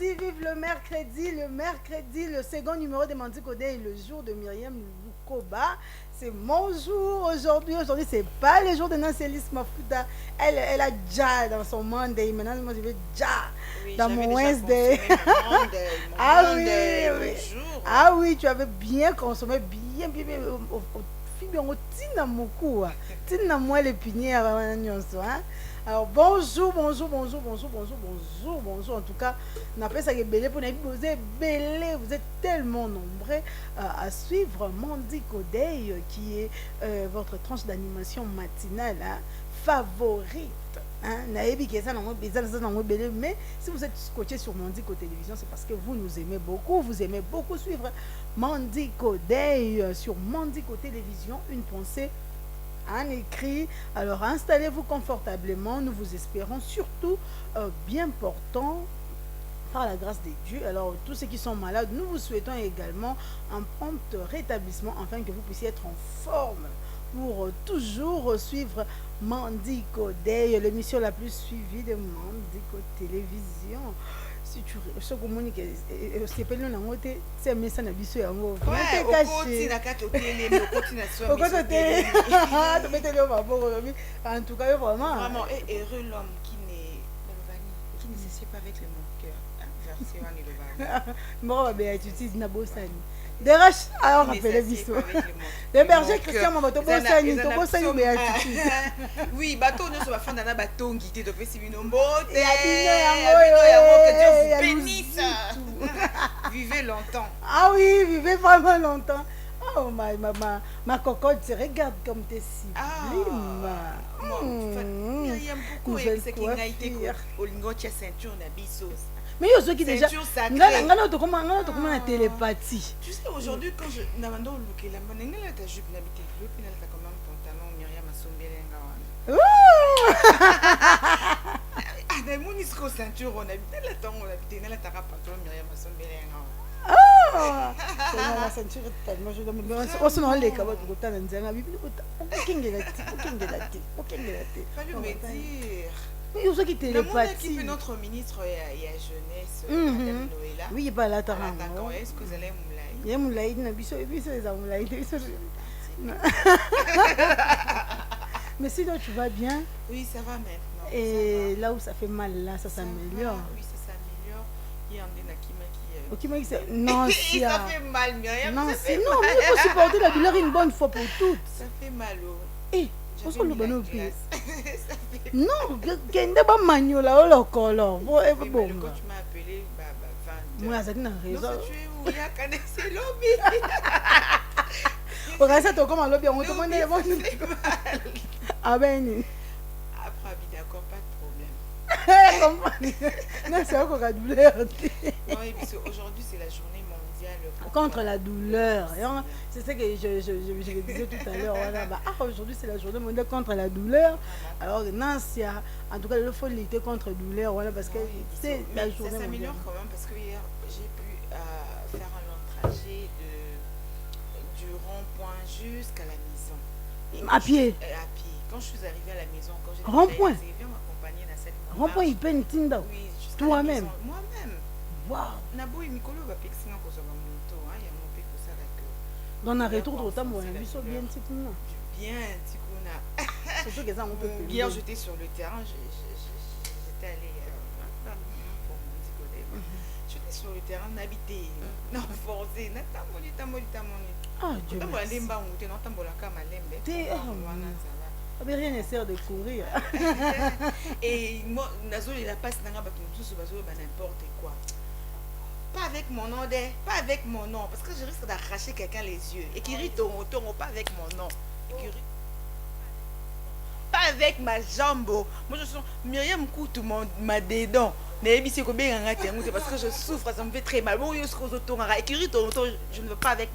vive le mercredi, le second numéro de Mandy Codé est le jour de Myriam Lukoba. C'est mon jour aujourd'hui. Aujourd'hui, c'est pas le jour de Nancelis Mafuta. Elle a déjà dans son Monday. Maintenant, moi, je veux déjà dans mon Wednesday. Ah oui, oui. Ah oui, tu avais bien consommé, bien. Tina Mokou, Tina moi les pinières, alors bonjour. En tout cas, on appelle ça belé pour vous êtes belé, vous êtes tellement nombreux à suivre Mandy Codé, qui est votre tranche d'animation matinale favorite. Mais si vous êtes scotché sur Mandy Codé Télévision, c'est parce que vous nous aimez beaucoup. Vous aimez beaucoup suivre Mandy Codé sur Mandy Codé Télévision. Une pensée en écrit. Alors installez-vous confortablement. Nous vous espérons surtout bien portants par la grâce de Dieu. Alors tous ceux qui sont malades, nous vous souhaitons également un prompt rétablissement afin que vous puissiez être en forme pour toujours suivre Mandy Codé, l'émission la plus suivie de Mandy Codé Télévision. Si tu communiques, c'est pas le nom, c'est un message à bisou. En tout cas, vraiment. Vraiment, et heureux l'homme qui ne s'assied pas avec le mon cœur. Bon, Béatrice Nabosani. Derach, alors rappelez bisou. Le berger Christian Mabato Bosani, Tobosani Béatrice. Oui, bateau ne soit fin d'un bateau guidé de Pessibinombo. Et que Dieu vous bénisse. Vivez longtemps. Ah oui, vivez vraiment longtemps. Oh ma cocotte, regarde comme t'es sublime. Il y a beaucoup de ce qui a été au lingot de ceinture d'abyssos. Mais il y a ceux qui déjà comment télépathie. Tu sais, aujourd'hui, quand je n'avais pas look la bonne, ta jupe n'habitait plus, puis elle a comme un pantalon, Myriam a sombé les gars. Des monisco ceinture, on habitait le temps, on habitait dans la tara pantalon, Myriam a sombé les gars. Ah, la ceinture est tellement jolie. On se rend les cabots de Gotan et Nzanga. Fallait me dire. Mais il y a ceux qui télépathie. Notre ministre et à jeunesse, Madame Noëlla. Oui, il pas là, t'as est-ce que vous allez moulay? Il y a moulay, il y a biso, et puis c'est ça moulay. Mais sinon, tu vas bien? Oui, ça va maintenant. Et là où ça fait mal, là, ça s'améliore. Oui, ça s'améliore. Il y a un Denakima qui... Non, ça fait mal, Myriam. Non, mais il faut supporter la douleur une bonne fois pour toutes. Ça fait mal, Eh, on se le bonne pied. Non, Kende ba maniola o lokolo. Bon, quand tu m'as appelé, moi, ça n'a raison. Non, tu es où? Il y a connaissé lobby. Regarde ça, comme un lobby, on te demande les bonnes. Ah ben, après, d'accord, pas de problème. Non, c'est encore la douleur. Non, aujourd'hui, c'est la journée mondiale contre la douleur. C'est ce que je le disais tout à l'heure. Aujourd'hui, c'est la journée mondiale contre la douleur. Alors, Nansia, en tout cas, il faut lutter contre la douleur. Voilà, parce que c'est la journée mondiale. Ça s'améliore quand même parce que hier, j'ai pu faire un long trajet du rond-point jusqu'à la maison. À pied? À pied. Quand je suis arrivée à la maison, quand j'ai rond-point? viens m'accompagner dans cette marche. Rond-point, il peine Tinda. Oui, toi-même. Moi-même. Waouh. Nabo Mikolo va pixer un peu sur mon moto. Il y a mon peu que ça. Dans un retour de temps, on a vu ça bien, Tikuna. Bien, Tikuna. Surtout que ça, on peut plus. Hier, j'étais sur le terrain. J'étais allée pour mon Codé. J'étais sur le terrain, habité. Non, forcé. Natamoli. Ah, Dieu merci. Rien ne sert de courir. Et moi, il a pas n'importe quoi. Pas avec mon nom, pas avec mon nom, parce que je risque d'arracher quelqu'un les yeux. Et qui rit pas avec mon nom. Pas avec ma jambe. Moi, je suis Myriam Koutou, ma dédon. Mais parce que je souffre, ça me fait très mal. Et qui rit je ne veux pas avec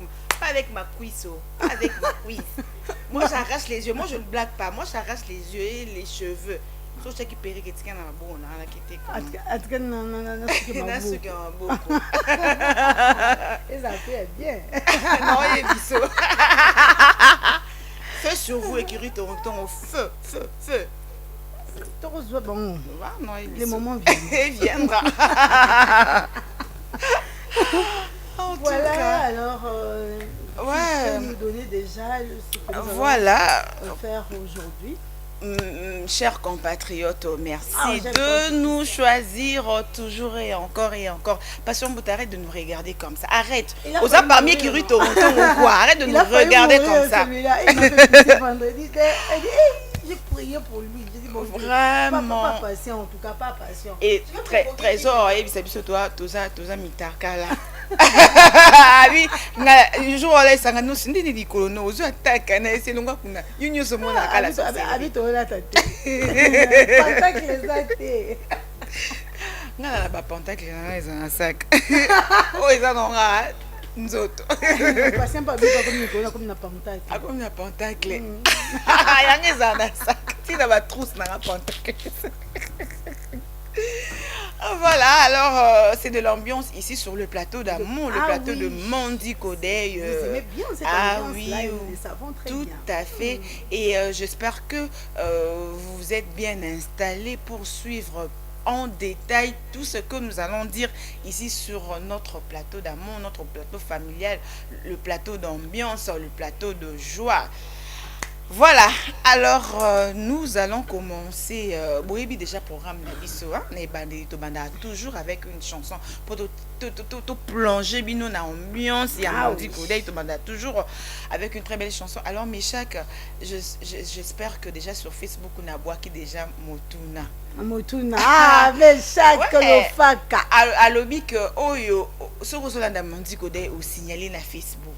ma cuisse. Pas avec ma cuisse. Moi, j'arrache les yeux. Moi, je ne blague pas. Moi, j'arrache les yeux et les cheveux. Sauf que Péri qui est un bon, qui était comme. Et ça fait bien. Non, il est biseau. Feu sur vous, écurie Toronto, au feu. Bon, Non, les moments viennent. il viendra. En tout Voilà, cas, alors, tu ouais, peux nous donner déjà ce que nous allons voilà. faire aujourd'hui. Chers compatriotes, merci Ah, j'aime quand de tu nous dis choisir toujours et encore et encore. Passion Bout, arrête de nous regarder comme ça. Arrête. Il a Aux failli parmi mourir, qui non? ou quoi. Arrête de Il nous a failli regarder mourir, comme ça. celui-là. Il m'a fait pisser vendredi. Elle dit, hey, j'ai prié pour lui. J'ai dit, bon, Vraiment. pas patient, en tout cas, pas patient. Et Tu vas provoquer trésor, et puis c'est toi, toza mitaka là. Ah oui, le jour où elle s'en a nous, c'est des colonos, aux attaques, c'est nous qu'on a. Union se montre à la sorcière. Habite au latate. Pentacle les athées. Non, la pentacle, ils ont un sac. Oh, ils en ont un. Nous autres. Patient pas bien comme Nicolas, comme la pentacle. Ah, comme la pentacle. Il y a un sac. Tu as ma trousse dans la pentacle. Voilà, alors c'est de l'ambiance ici sur le plateau d'Amour, le plateau de Mandy Kodey. Vous aimez bien cette ambiance-là, nous le savons très bien. Tout à fait. Et j'espère que vous êtes bien installés pour suivre en détail tout ce que nous allons dire ici sur notre plateau d'amour, notre plateau familial, le plateau d'ambiance, le plateau de joie. Voilà, alors nous allons commencer. Boébi déjà programme Nabiso, toujours avec une chanson pour te plonger bino na ambiance. Il y a Mandy Kodey, toujours avec une très belle chanson. Alors mes chaks, j'espère que déjà sur Facebook on a boit qui déjà Motuna. Motuna. Ah, mais chaque le faka. Alobi que oyo sur Rosolanda Mandy Kodey au signalé na Facebook.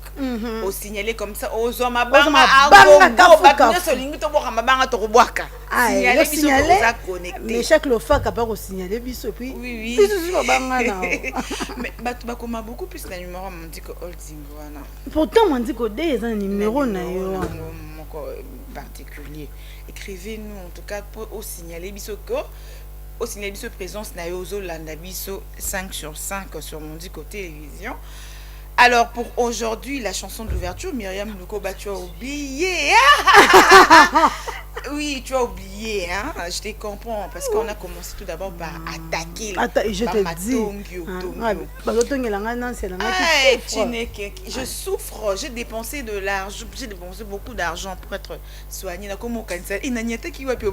Au signalé comme ça aux hommes à banga mais chaque le faka pas au signaler biso puis oui mais bakoma beaucoup plus na numéro Mandy ko holding wana pourtant Mandy Kodey est un numéro na yo particulier. Écrivez-nous en tout cas pour au signaler biso ko au signaler biso présence na yo Zolanda biso 5 sur 5 sur Mandy Ko télévision. Alors pour aujourd'hui, la chanson d'ouverture, Myriam Lukoba, tu as oublié. Oui, tu as oublié, hein? Je te comprends parce qu'on a commencé tout d'abord par attaquer. Je te dis. Je souffre, j'ai dépensé de l'argent, j'ai dépensé beaucoup d'argent pour être soignée. Comme au cancer, il n'y a pas qui va plus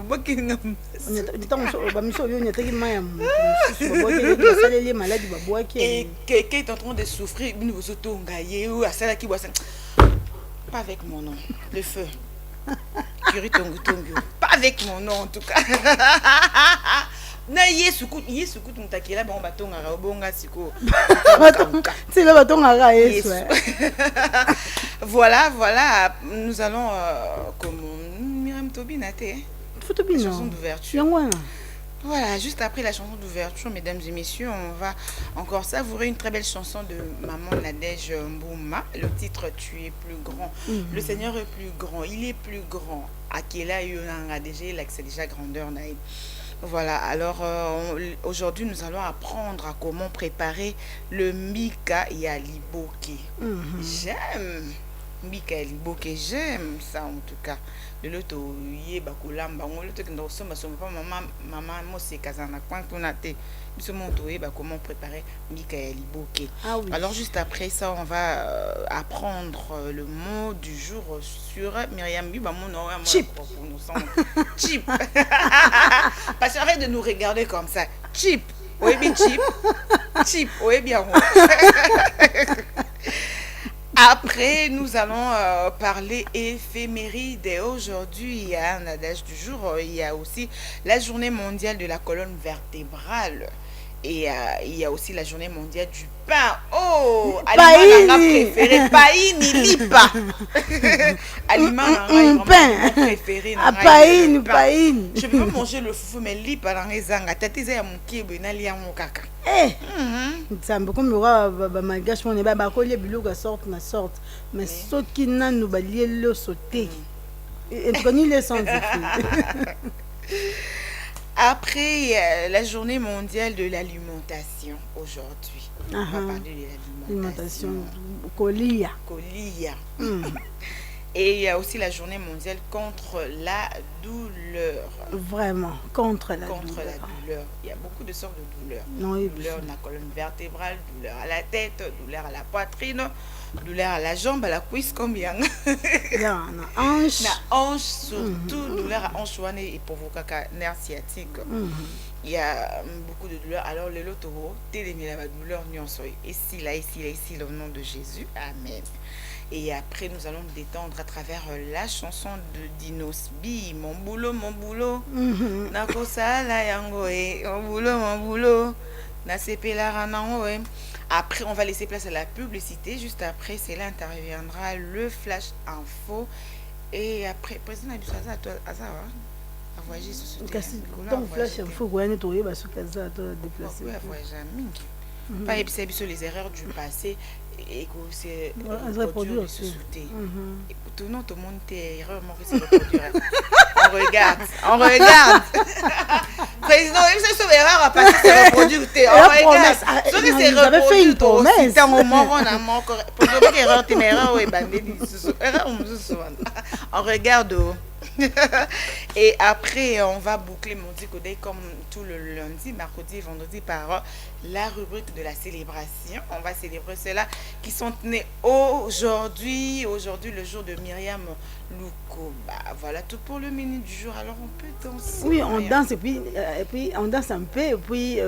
et quelqu'un est en train de souffrir, pas avec mon nom, le feu. Pas avec mon nom en tout cas. Na yesuku mutakela ba batonga ga bonga siko. C'est le baton à yesu. Voilà, nous allons comme Myriam Tobinate. Photobino. Chanson d'ouverture. Voilà, juste après la chanson d'ouverture, mesdames et messieurs, on va encore savourer une très belle chanson de Maman Nadège Mbouma. Le titre Tu es plus grand. Le Seigneur est plus grand. Il est plus grand. Akela Yonanga déjà, c'est déjà grandeur naïve. Voilà, alors aujourd'hui nous allons apprendre à comment préparer le Mika Yaliboke. J'aime Mika Yaliboke, j'aime ça en tout cas. De l'autre, il y a comment préparer Mika Yaliboke. Alors juste après ça, on va apprendre le mot du jour sur Myriam Biba. Chip. Chip. Parce que arrête de nous regarder comme ça. Chip. Oui, bien chip. Chip. Oui, bien. Après, nous allons parler éphéméride. Et aujourd'hui, il y a un adage du jour. Il y a aussi la journée mondiale de la colonne vertébrale. Et il y a aussi la journée mondiale du pain. Oh, aliment préféré. Païni lipa. Aliment préféré. Païni. Je peux manger le foufou, mais lipa dans les zangas. Tatiza ya mkibe na liya mokaka. Ça me comme malgache on est ba ko les biloko sorte na sorte. Mais ce qui n'a nous balier le sauter. Et connais les sens. Après la journée mondiale de l'alimentation aujourd'hui. On va parler de l'alimentation. Colia. Et il y a aussi la journée mondiale contre la douleur. Vraiment, contre la Contre douleur. la douleur. Il y a beaucoup de sortes de douleurs. Non, oui, Douleur de la colonne vertébrale, douleur à la tête, douleur à la poitrine, douleur à la jambe, à la cuisse, combien bien, na hanche. La hanche, surtout, douleur à hanche, et pour vos nerf sciatique. Il y a beaucoup de douleurs. Alors, le lotoro, télémé la douleur, ici, là, au nom de Jésus. Amen. Et après, nous allons détendre à travers la chanson de Dinos B. Mon boulot, Nakosala yangoe. Mon boulot. Nasepela nangoe. Après, on va laisser place à la publicité. Juste après, c'est là interviendra le flash info. Et après, président Abissaza, à toi, Azara. Voyager sur ce terrain. Ton flash info, vous allez trouver sur Kaza à déplacer. Oui, voyager. Pas épicer sur les erreurs du passé. Et que c'est reproduire et se sauter. Tout le monde est erreur, c'est reproduire. On regarde. Président, c'est sur erreur à passer, c'est reproduire. On regarde. Sauf que c'est reproduire. Fait une promesse. C'est un moment, on a encore. Pour dire erreur, t'es erreur, oui, erreur, on regarde. Et après, on va boucler Mondi Kodai comme tout le lundi, mercredi et vendredi par la rubrique de la célébration. On va célébrer ceux-là qui sont nés aujourd'hui, le jour de Myriam Lukoba. Voilà tout pour le menu du jour. Alors on peut danser. Oui, on danse et puis on danse un peu et puis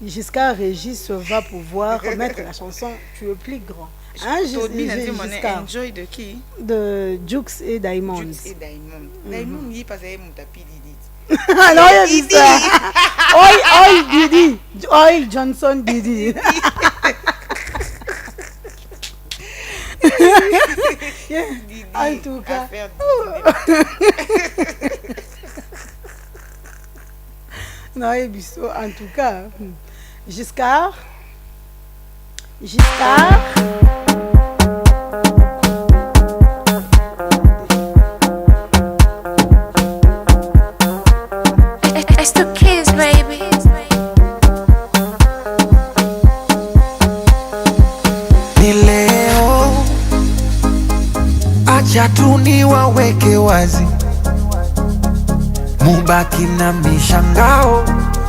jusqu'à Régis va pouvoir mettre la chanson Tu es plus grand. Hein, Enjoy de qui? De Jux et Diamond. Jux et Diamond. Diamond, il passe à mon tapis Didi. Alors, il y a dit ça. Oi, Didi. Oi, Johnson Didi. Didi. En tout cas. Non, en tout cas. Giscard. It's the kids, baby. Ni leo, acha tu niwaweke wazi, mubaki na mishangao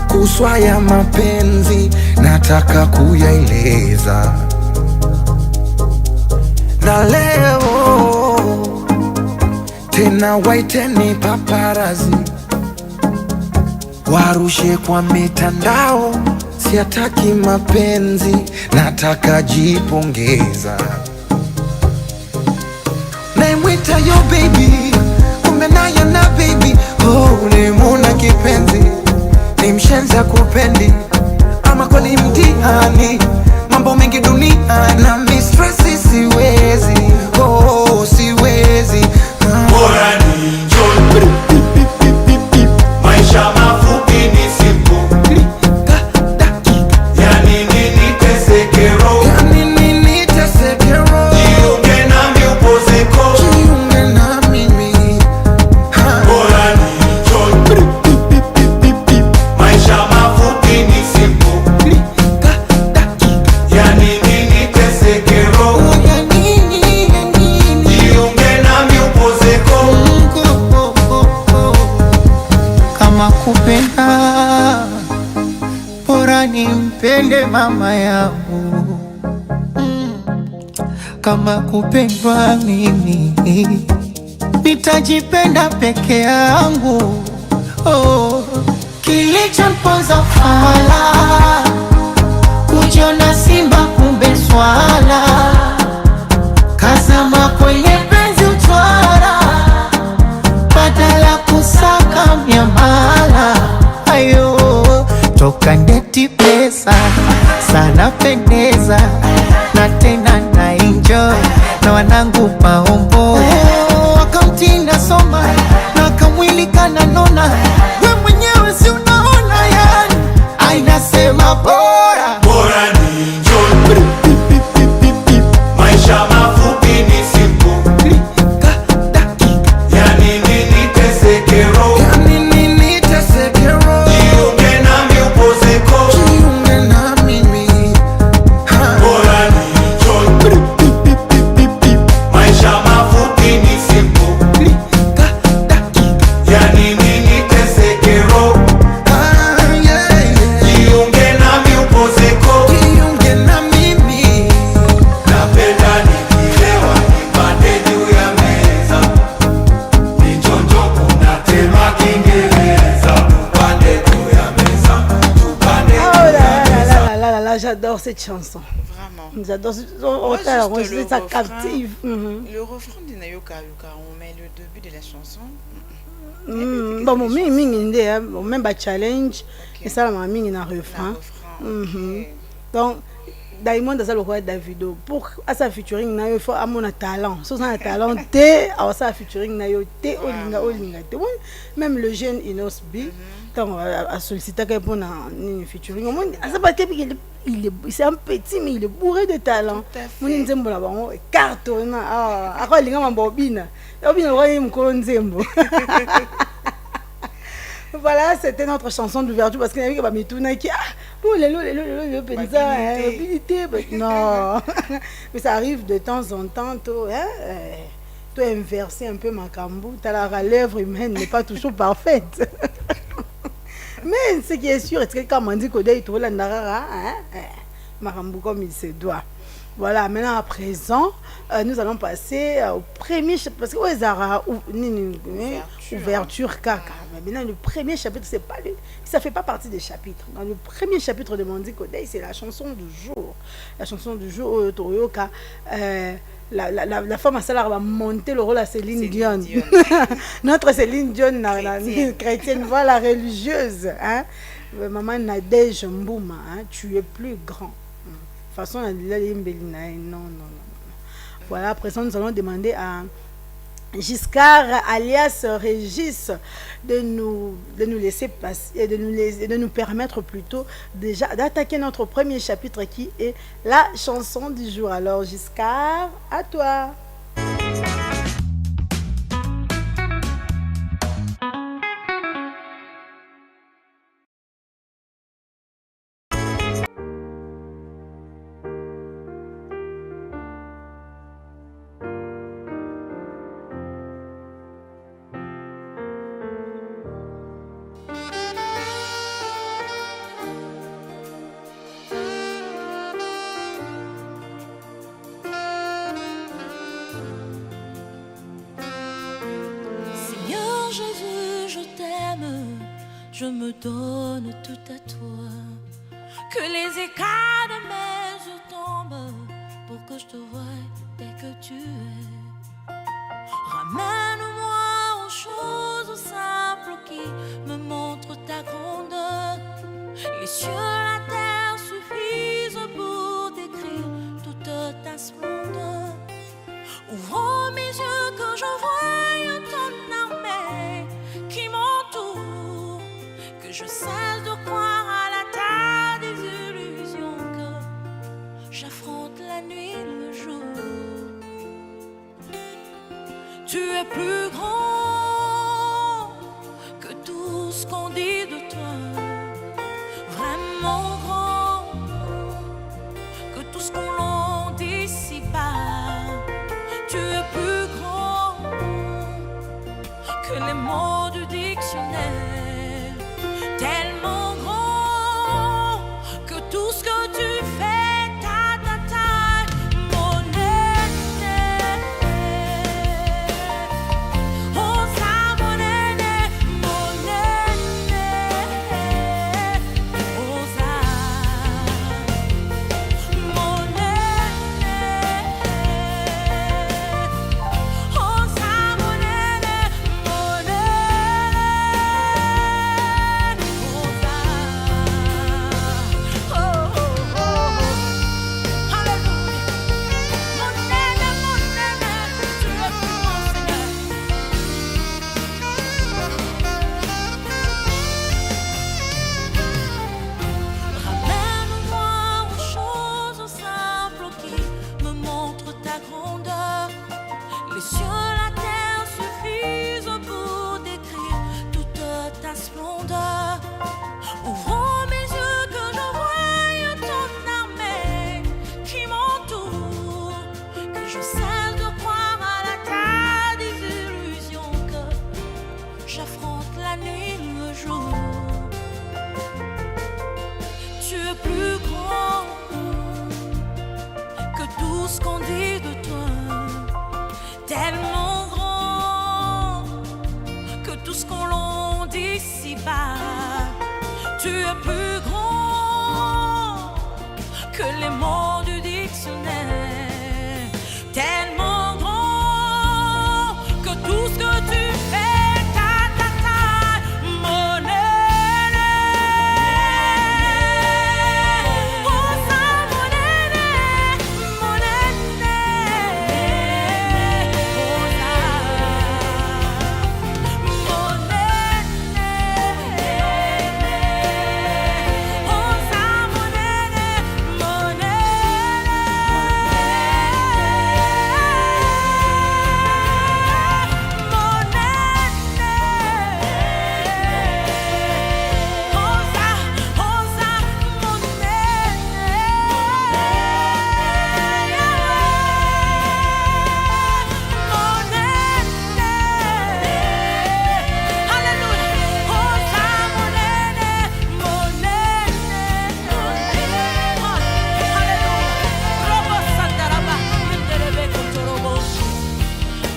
kuswa ya mapenzi, nataka kuyaeleza. Na leo tena waiteni paparazi, warushe kwa mitandao, siataki mapenzi, nataka jipongeza. Naimwita yo baby, kumbe naye na baby, oh ulimuna kipenzi, ni mshenza kupendi, ama kweli mtihani, mambo mengi dunia na mistressi, siwezi, oh siwezi. Bora ni enjoy, maisha mafupi ni simple, yani nini tesekero, jiunge nami upozeko. Jiunge na mimi. Bora ni enjoy, maisha mafupi ni simple, yani nini tesekero, jiunge nami upozeko. Kama kupenda, bora nimpende mama yangu. Kama kupendwa mimi, nitajipenda peke yangu. Oh, kilichomponza fala, kujiona simba kumbe swala, kazama kwenye penzi utwara, badala kusaka miamala. Ayo, toka ndeti pesa, sana pendeza, na tena na enjoy, na wanangu maombo. Wakamtinda soma, na kamwili kananona, we mwenyewe si unaona yani, ainasema bora. Bora ni enjoy, maisha mafupi ni simple, yani nini tesekero, jiunge nami upozeko. Jiunge na mimi. Bora ni enjoy, maisha mafupi napenda nini nitesekero, Ah, yeah, yeah. jiunge nami upozeko, Jiunge na mimi. napenda nikilewa nipande juu ya meza, nichonjo kunatema Kiingereza, tupande juu ya meza, tupande Oh juu là ya là meza. là là là là, j'adore cette chanson. Vraiment. J'adore cette Moi, chanson. juste le Ça refrain. captive. Le refrain de Nayoka Yuka, on met le début de la chanson. Bon, mon mingi ndé, hein, bon, même ba challenge, et ça la mingi na Le refrain. refrain. Ok. Donc, Diamond a ça le roi Davido. Pour à sa featuring na yo, il faut à mon talent. Si on a un talent, té, à ça featuring na yo, té, olinga, té. Oui, même le jeune Inos B, quand a sollicité quelqu'un pour un featuring, au moins, ça pas que c'est un petit, mais il est bourré de talent. Tout à fait. Mon nzembo la bango, carton, ah, à quoi linga mambobina. Bobina roi mkolo nzembo. Voilà, c'était notre chanson d'ouverture parce qu'il y avait que Mituna qui bon le penza habilité non mais ça arrive de temps en temps toi inverser un peu ma cambou la lèvre humaine n'est pas toujours parfaite mais ce qui est sûr est que quand on dit que il trouve la ndara Marambu comme il se doit. Voilà, maintenant à présent, nous allons passer au premier chapitre, parce que Zara ouverture caca. Mais maintenant le premier chapitre, c'est pas ça fait pas partie des chapitres. Dans le premier chapitre de Mondi Kodei, c'est la chanson du jour. La chanson du jour, Toyoka. La femme à salaire va monter le rôle à Céline Dion. Notre Céline Dion, chrétienne, voilà, religieuse. Hein? Maman Nadège Mbouma, hein? Tu es plus grand. De toute façon, non. Voilà, à présent, nous allons demander à Giscard, alias Régis, de nous laisser passer, et de nous permettre plutôt déjà d'attaquer notre premier chapitre qui est la chanson du jour. Alors, Giscard, à toi. Seigneur Jésus, je t'aime, je me donne tout à toi. Que les écarts de mes yeux tombent pour que je te voie tel que tu es. Ramène-moi aux choses simples qui me montrent ta grandeur. Les cieux, la terre suffisent pour décrire toute ta splendeur. Ouvre mes yeux que je voie ton armée qui m'entoure, que je cesse de croire à la terre des illusions, que j'affronte la nuit et le jour. Tu es plus grand que tout ce qu'on dit de toi, vraiment grand que tout ce qu'on dit ici-bas. Tu es plus grand que les mots du dictionnaire, tellement grand que tout ce que tu fais, mon aîné. Oh, ça, mon aîné, mon aîné. Oh, ça, mon aîné. Oh, ça, mon aîné, mon aîné. Oh, ça. la nuit, le jour. Tu es plus grand que tout ce qu'on dit de toi. Tellement grand que tout ce qu'on l'on dit ici-bas. Tu es plus grand que les mots du dictionnaire. Tellement grand que tout ce que tu fais, mon aîné. Oh ça, mon aîné, mon aîné. Oh ça, mon aîné. Oh ça, mon aîné, mon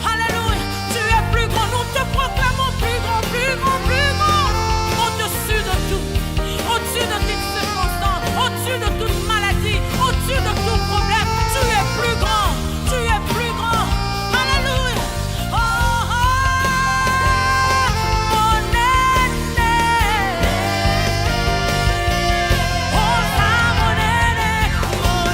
Alléluia, tu es plus grand, nous te proclamons plus grand, plus grand, plus grand, au-dessus de tout, au-dessus de toute circonstance, au-dessus de toute maladie, au-dessus de tout problème, tu es plus grand, tu es plus grand, alléluia, oh, oh, mon aîné, oh, ça, mon aîné, mon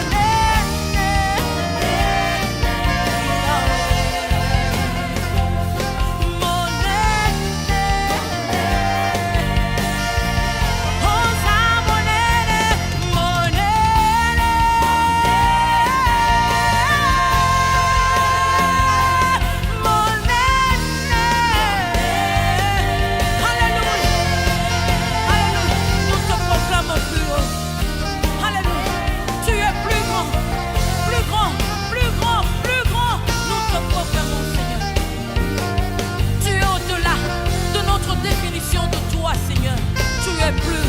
définition de toi, Seigneur. Tu es plus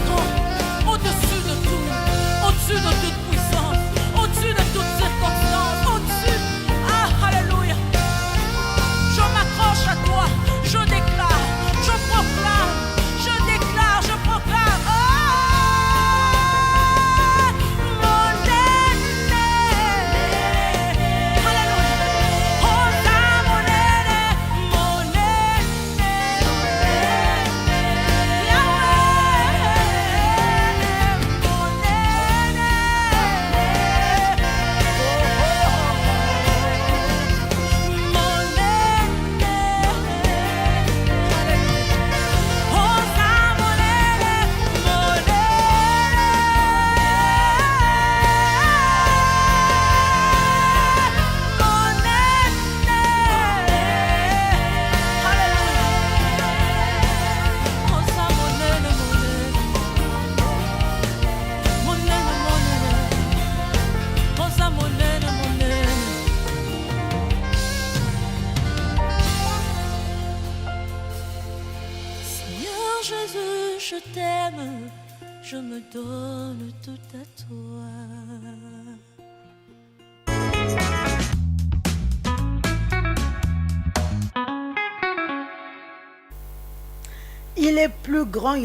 grand, au-dessus de tout, au-dessus de toute puissance, au-dessus de toute circonstance, au-dessus. Ah, alléluia. Je m'accroche à toi, je déclare, je proclame, je déclare, je proclame. Oh, mon aîné. Alléluia. Oh, ça, mon aîné, mon aîné. Seigneur Jésus, je t'aime, je me donne tout à toi. Il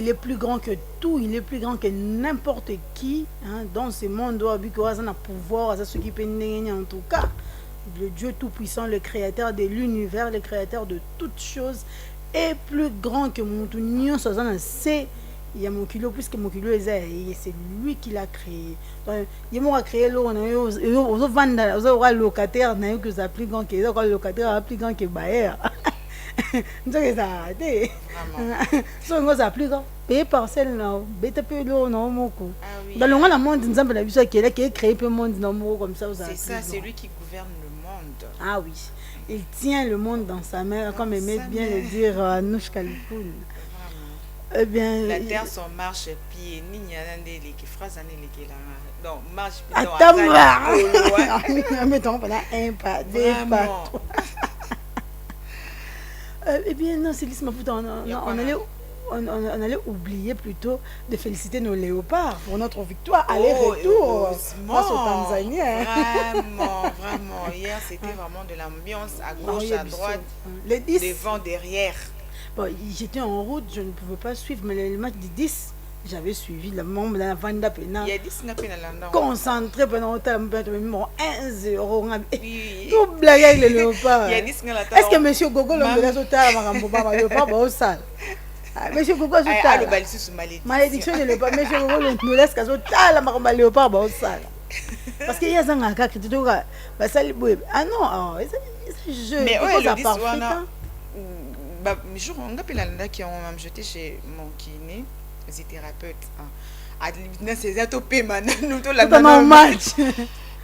est plus grand que tout, il est plus grand que n'importe qui hein, dans ce monde où il y a un pouvoir, ce qui peut en tout cas. Le Dieu Tout-Puissant, le Créateur de l'univers, le Créateur de toutes choses, est plus grand que mon tout. C'est il y a mon kilo plus que mon kilo, c'est lui qui l'a créé. Donc, il m'a créé l'eau, on a locataire, on a que ça plus grand que le locataire plus grand que Bayer. Donc ça a été. So on a plus grand. Payer parcelle non, bête peu l'eau non mon coup. Dans le monde nous avons la vision qui est créé peu monde non comme ça. C'est ça, c'est lui qui gouverne le monde. Ah oui. Il tient le monde dans sa main, comme aimait bien le dire Anouchka Lipoun. Eh bien, la terre son marche pied ni des qui phrase les là. Non, marche pied. Attends, mettons pas un pas, deux pas. Eh bien, non, Célis Maputa, Il y a quoi, on allait oublier plutôt de féliciter nos léopards pour notre victoire. Aller-retour face aux Tanzaniens. Vraiment. Hier, c'était vraiment de l'ambiance à gauche, à droite, Les 10. devant, derrière. Bon, j'étais en route, je ne pouvais pas suivre, mais le match du 10, j'avais suivi le membre de la Vanda Pena. Il y a 10 n'a pas dans Concentré pendant autant de temps, 1-0. Oui. Tout blague avec les léopards. Il y a 10 n'a Est-ce que monsieur Gogo l'a mis au tas, le léopard, au sale? Monsieur Gogo, je Ah, le t'ai. balissus sous malédiction. Malédiction de léopard, monsieur Gogo, nous laisse qu'à ce tas, la léopard, au sale. Parce qu'il y a un cas qui te dit, ah non, je Mais ouais, le 10 parfait. jour on appelle là qui ont même jeté chez mon kiné, thérapeute. À c'est ça topé maintenant nous tout la match.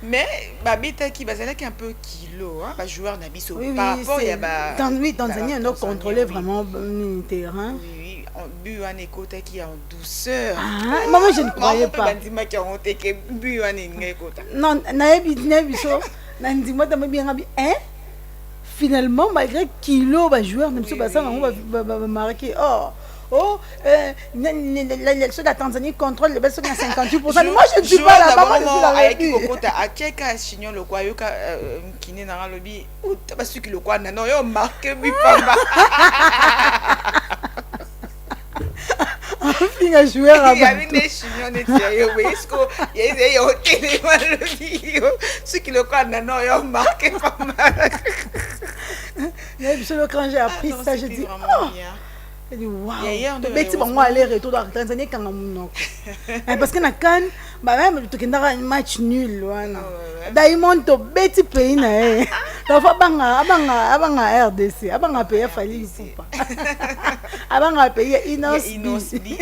Mais babita qui bazala qui un peu kilo hein, ba joueur na biso Oui, par rapport il y a Tanzanie on doit contrôler vraiment le terrain. Oui, on bu un écota qui est en douceur. Ah, moi je ne croyais pas. Bandima qui ont été que bu un écota. Non, naebi so nandima ta bien hein? Finalement malgré kilo ba joueur même so ba ça on va marquer l'élection de la Tanzanie contrôle le best à 58%. Moi je ne suis pas là-bas, moi je suis dans la rue. Kokota akeka chignon le quoi yoka kiné na lobby ou pas su ki le quoi non yo marqué bi pamba. Il a joué à il y avait des chignons de sérieux oui est-ce que il y a tellement lobby ce qui le quoi non yo marqué pamba. Le quand j'ai appris ça je dis je dis waouh beti bango aller retour dans Tanzanie quand on parce que na kan ba même tu kenda match nul wana Diamond to beti pays na dafa abanga RDC abanga pays fali pupa abanga pays inosbi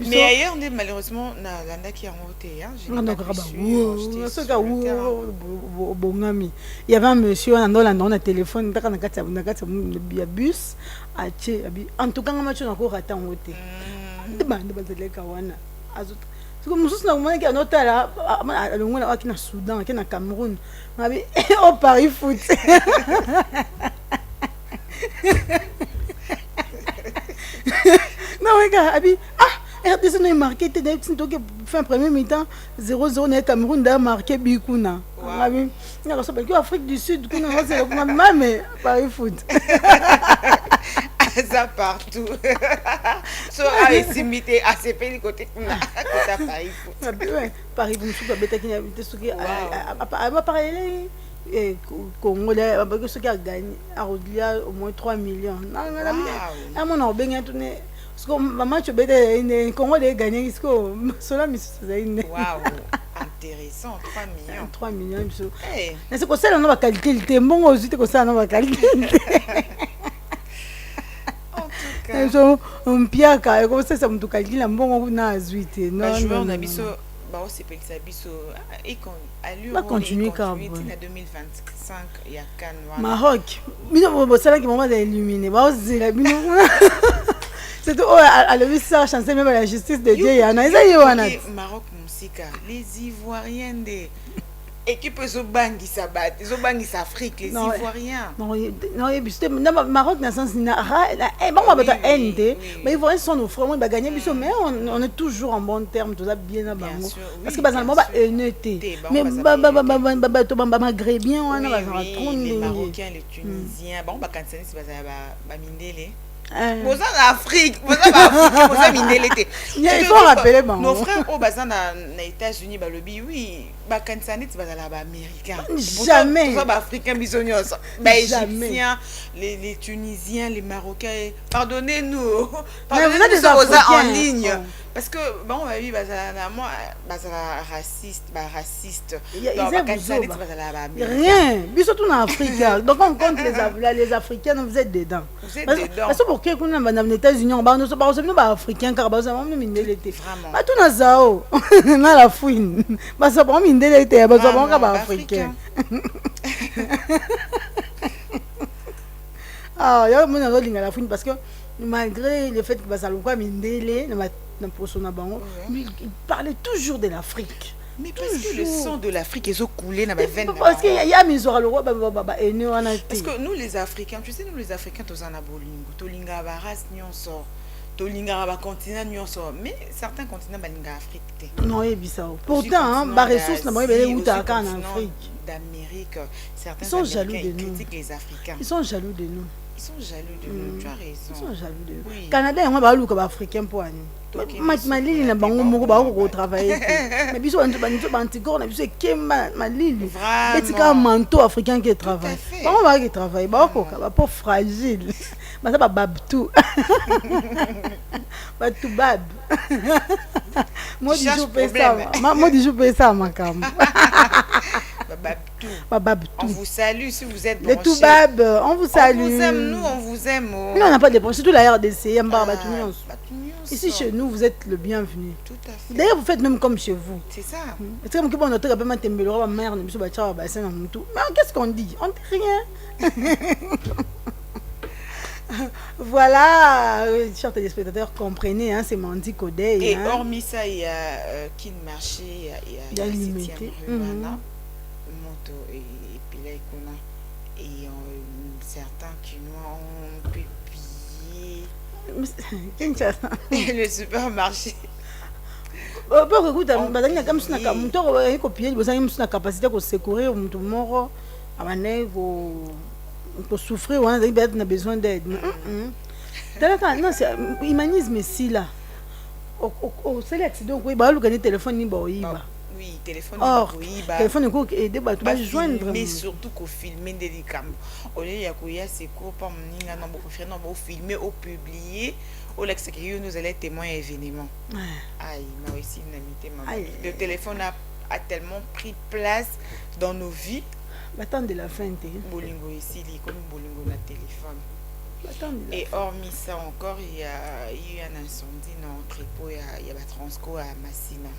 mais ailleurs on est malheureusement na landa qui a monté hein j'ai pas bongami il y avait un monsieur on a téléphone na kati ya bus en tout cas match na ko rata ngote bande bazeleka wana azot siko mususu na mwana ki anotala alongona akina Soudan akina Cameroun ngabi au Paris foot non regarde abi RDC n'a marqué t'es fin premier mi-temps 0-0 na Cameroun da marqué bikuna ngabi na so baki Afrique du Sud kuna c'est le même Paris foot ça partout. So a estimité à ces pays côté kuna côté Paris foot. Paris foot ba beta kinya bitesuki a parler Congo là ba ceux qui a gagné a Rodia au moins 3 millions. Na mon benga tourner parce que maman tu beta Congo a gagné parce que cela mi waouh intéressant 3 millions. Eh c'est que ça on va qualité le bon aussi que ça on va qualité. On piaka comme ça mtu kalila mbongo kuna azuite non joueur na biso ba o sepelisa biso et quand allure va continuer quand en 2025 il y a CAN Maroc bino bo sala ki moment d'illuminer ba o zela bino c'est à le ça chancer même la justice de Dieu yana eza yona Maroc musika les Ivoiriens des équipe zobangisa bat zobangisa Afrique les Ivoiriens non c'était Maroc dans sens na bon ba ta ND mais ils vont sont nos frères on va gagner biso mais on est toujours en bon terme tout ça bien na bango parce que bazalement ba NT mais ba to ba maghrébien wana ba les Marocains les Tunisiens bon ba kansani ba mindele Boza Afrique, boza mindelete. Il faut rappeler nos frères au bazin na États-Unis ba lobby oui, ba kansanit bazala ba américain. Jamais. Tout ça ba africain bisognos, ba égyptiens, les tunisiens, les marocains. Pardonnez-nous. Mais vous êtes des Africains en ligne. Parce que bon on va vivre bazala moi bazala raciste. Rien. Biso tout en Afrique. Donc on compte les Africains, vous êtes dedans. Vous êtes dedans. Parce que pour que qu'on a les États-Unis, on va nous pas africains car bah ça va même mindelete. Vraiment. Bah tout na zao. Na la fouine. Bah ça va mindelete, bah ça va pas africain. Ah, yo mon na linga la fouine parce que malgré le fait que bah ça le quoi mindele na persona bango, il parlait toujours de l'Afrique. Mais parce que le sang de l'Afrique est coulé dans ma veine. Parce qu'il y a mis au roi, parce que nous les Africains, tu sais, nous les Africains, tous en abolingo, tolinga baras nyonso, tolinga ba continent nyonso, mais certains continents balinga Afrique. Non, il y a pourtant, les ressources n'ont pas été où en Afrique. D'Amérique, certains ils sont jaloux de nous. Critiquent les Africains. Ils sont jaloux de nous. Ils sont jaloux de nous, tu as raison. Ils sont jaloux de nous. Oui. Canada, on va aller comme africain pour aller. Malili na bango moko ba ko travailler. Mais biso bantikor na biso ekemba malili. Etika manteau africain qui travaille. Bango ba qui travaille, ba ko ba pas fragile. Ba ça ba babtou. Ba tout bab. Moi du jour ça. Moi du jour ça makamba. On vous salue si vous êtes branchés. Les Toubab, on vous salue. On vous aime, nous, on vous aime. Oh. Nous, on n'a pas de branches, surtout la RDC, ici, chez nous, vous êtes le bienvenu. Tout à fait. D'ailleurs, vous faites même comme chez vous. C'est ça. C'est comme que bon, notre ma mère, mais qu'est-ce qu'on dit? On dit rien. Voilà, chers téléspectateurs, comprenez, hein, c'est Mandy Kodé. Et hormis ça, il y a Kin Marché, il y a limité. Et puis là, et certains Quinois ont publié le supermarché. Capacité de secourir pour souffrir, on a besoin d'aide. Non, c'est humanisme ici là. C'est l'accident, oui, bah, le téléphone ni oui, téléphone téléphone joindre mais surtout qu'on filmer des caméras. Au lieu y a ces cours pas m'ninga non beaucoup faire non beaucoup filmer ou publier au l'ex que nous allons témoin événement. Aïe, moi aussi le téléphone a tellement pris place dans nos vies. Attends de la fin bolingo ici comme bolingo na téléphone. Et hormis ça encore, il y a eu un incendie dans l'entrepôt, il y a la Transco à Massina.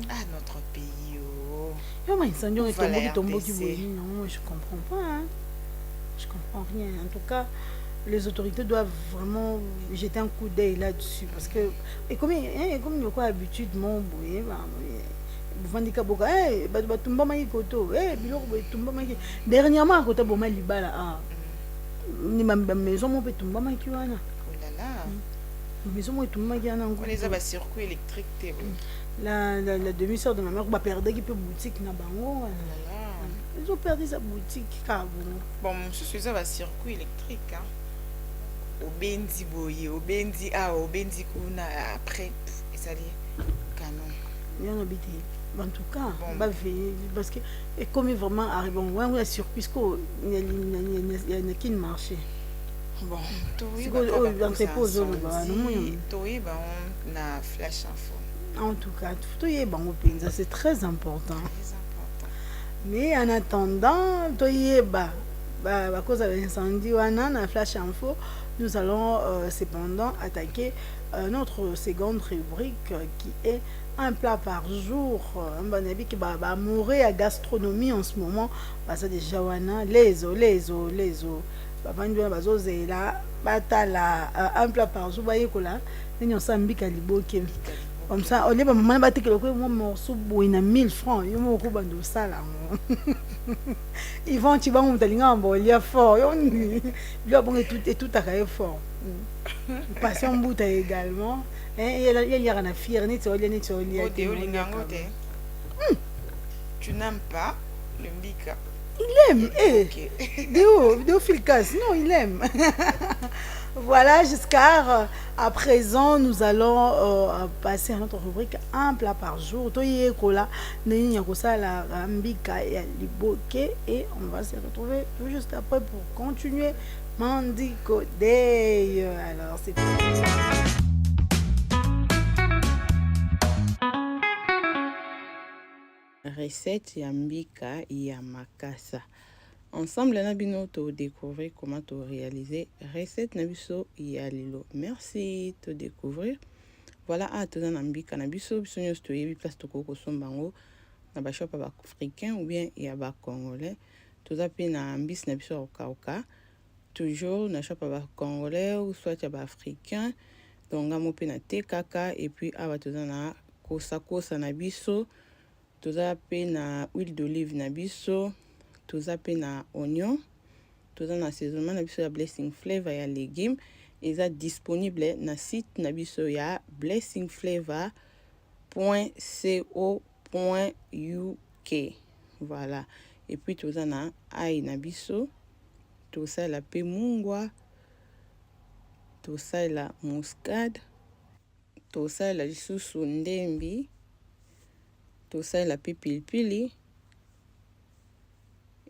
Ah, notre pays. Non, je comprends pas. Hein. Je comprends rien. En tout cas, les autorités doivent vraiment jeter un coup d'œil là-dessus. Parce que, et comme il y a quoi habitude, mon boy, dernièrement, à côté de ma libala, ma maison, mon pétumba, ma kiwana. Oh là là. Ma maison, mon pétumba, kiwana. On les a circuit électrique. La demi-sœur de ma mère a perdu qui peut boutique na bango. Ils ont perdu sa boutique. Bon, je suis à circuit électrique. Au Bendi Boye, au Bendi A, au Bendi Kuna, après, et ça dit canon. Bien habité. En tout cas, parce que et comme vraiment arrive, on a circuit, il y a qui marché. Bon, c'est l'entrepôt on a flash info. En tout cas, c'est très important. Mais en attendant, à cause de l'incendie, flash info, nous allons cependant attaquer notre seconde rubrique qui est un plat par jour. Un bon ami qui va mourir à gastronomie en ce moment. Parce que déjà, les os. Un plat par jour, comme ça, au lieu de me battre que le morceau boina 1000 francs, ils vont au bando sale. Ils vont tu vas monter en bon, il y a fort. Il y a bon et tout à fait fort. Passion bouteille également. Et il y a un fier net sur les tu n'aimes pas le mbika. Il aime. Déo Filcas. Non, il aime. Voilà, jusqu'à à présent, nous allons passer à notre rubrique un plat par jour. Et on va se retrouver tout juste après pour continuer Mandy Kodé. Alors, c'est recette ya mbika ya makasa. Ensemble, na bino to découvrir comment to réaliser recette na biso ya lilo. Merci to découvrir. Voilà a to na mbika na biso biso nyos to yebi place to ko sombango na ba shop ba africain ou bien ya ba congolais. To zapi na mbis na biso okauka. Toujours na shop ba congolais ou soit ya ba africain. Donc ngamo pe na TKK et puis aba to na kosakosa na biso, toza pe na huile d'olive na biso, toza pe na oignon, toza na assaisonnement na biso ya blessing flavor ya légume. Eza disponible na site na biso ya blessingflavor.co.uk. Voilà. Et puis toza na ail na biso, tosala pe mungwa, tosala muscade, tosala lisusu ndembi, tosala pe pilipili,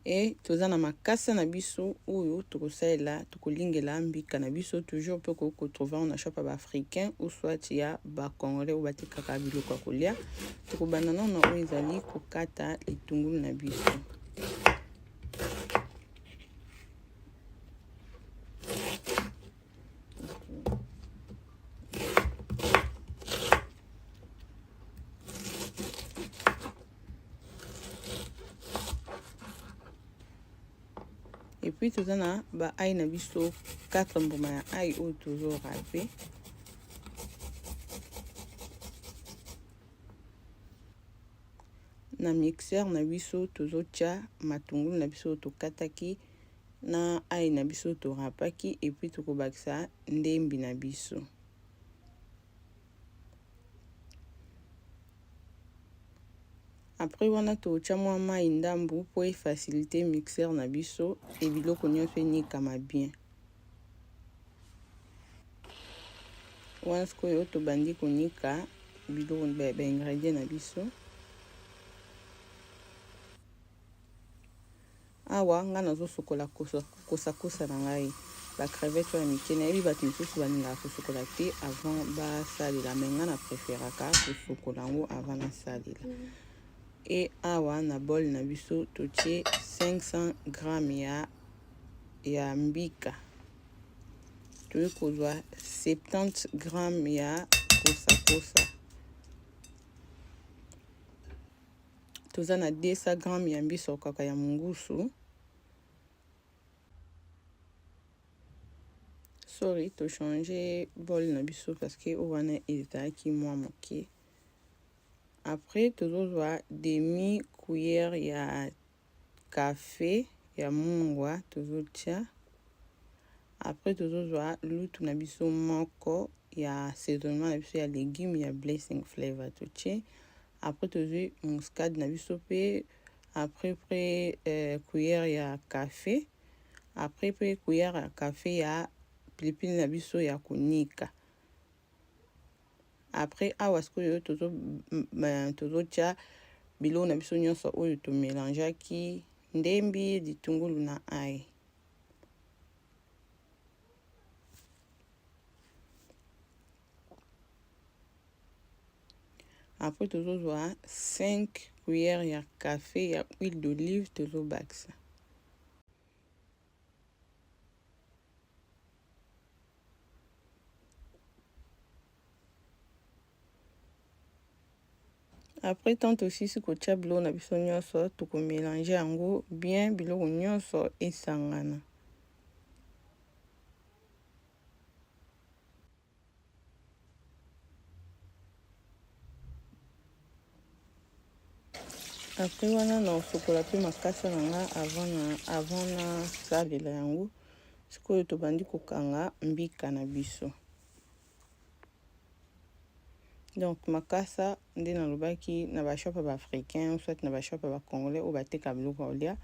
et toza na makasa na biso oyo tokolingela mbika na biso, toujours pe kotrouva na shop ba africain ou soit ya ba congolais ou batekaka biloko ya kolia. Tokobanda na oyo ezali kokata litungulu na biso. Et puis toza na ba ail na biso 4 mbuma ya ail oyo tozo râper. Na mixeur na biso tozotia matungulu na biso tokataki na ail na biso torapaki, et puis tokobakisa ndembi na biso. Après wana totia mwa mai ndambu po efacilite mixeur na biso e biloko nyonso enikama bien. Wana sikoyo tobandi konika biloko ba ingrédients na biso. Awa nga nazosokola kosakosa na ngai ba crevette ya mike, nayebi bato misusu balingaka kosokola te avant basalela, me nga na préféraka kosokola yango avant nasalela. Et awa na bol na biso totie 500 g ya mbika, toye kozwa 70 g ya kosakosa, toza na 200 g ya mbiso kaka ya mungusu. Sorry, to changer bol na biso parce que wana ezalaki mwa moke. Après tozozwa demi cuillère ya café ya mungwa tozotia. Après tozozwa lutu na biso moko ya assaisonnement na biso ya légume ya blessing flavor totie. Après tozwi muscade na biso pe, après cuillère ya café, après pe cuillère ya café ya pilipili na biso ya konika. Après awa sikoyo tozotia biloko na biso nyonso oyo tomélangeaki, ndembi, litungulu na ail. Après tozozwa 5 cuillères ya café ya huile d'olive tozobakisa. Après tant tosisi kotia biloko na biso nyonso tokomélange yango bien, biloko nyonso esangana. Après wana na osokola pe makasa na nga avant na salela yango, sikoyo tobandi kokanga mbika na biso. Donc makasa nde nalobaki na ba shop ba africain ou soit na ba shop ba congolais ou bateka biloko olia,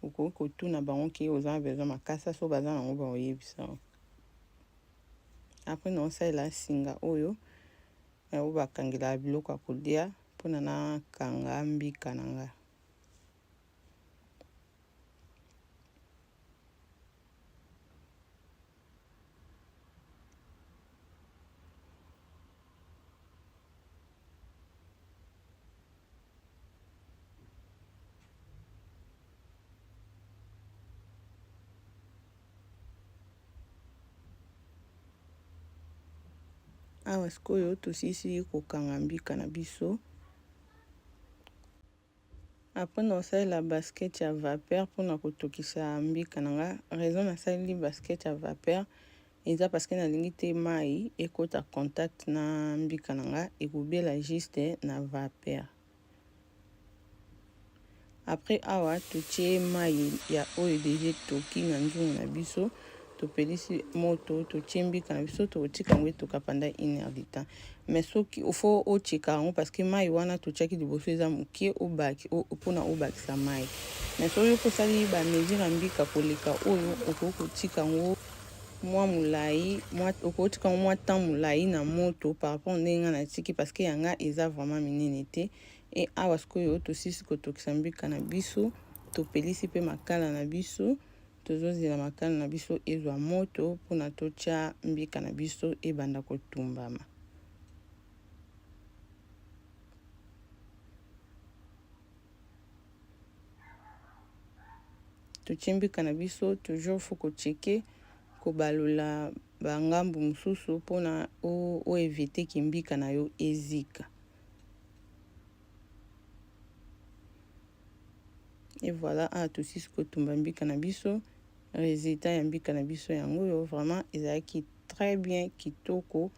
okoki kotuna bango ke oza besoin makasa, so baza nango baoyebisa. Après na osalela singa oyo oyo bakangela biloko ya kolia mpona na kanga mbika na nga. Awa sikoyo tosisi kokanga mbika na biso. Après na osalela basket ya vapeur mpona kotokisa mbika na nga. Raison nasaleli basket ya vapeur eza parce que nalingi te mai ekota contact na mbika na nga ekobela juste na vapeur. Après awa totie mai ya oyo deja toki na nzungu na biso topelisi moto totie mbika na biso totika ngo etoka pendant 1 heure de temps. Mais soki faut otika yango parce que mai wana totiaki liboso eza mokie obaki mpona obakisa mai. Mais soki okosali bamesure ya mbika koleka oyo okoki kotika yango mwa molai okotika yango mwa temps molai na moto par rapport ndenge na tiki parce que yanga eza vraiment minene te. Et awa sikoyo tosisi kotokisa mbika na biso topelisi mpe makala na biso tozozela makala na biso ezwa moto mpona totia mbika na biso ebanda kotumbama. Totie mbika na biso toujours faut kocheke kobalola bangambu mosusu mpona oevite ki mbika na yo ezika. Et voilà, tosisi kotumba mbika na biso résultat ya mbika na biso yango yo vraiment ezalaki très bien kitoko.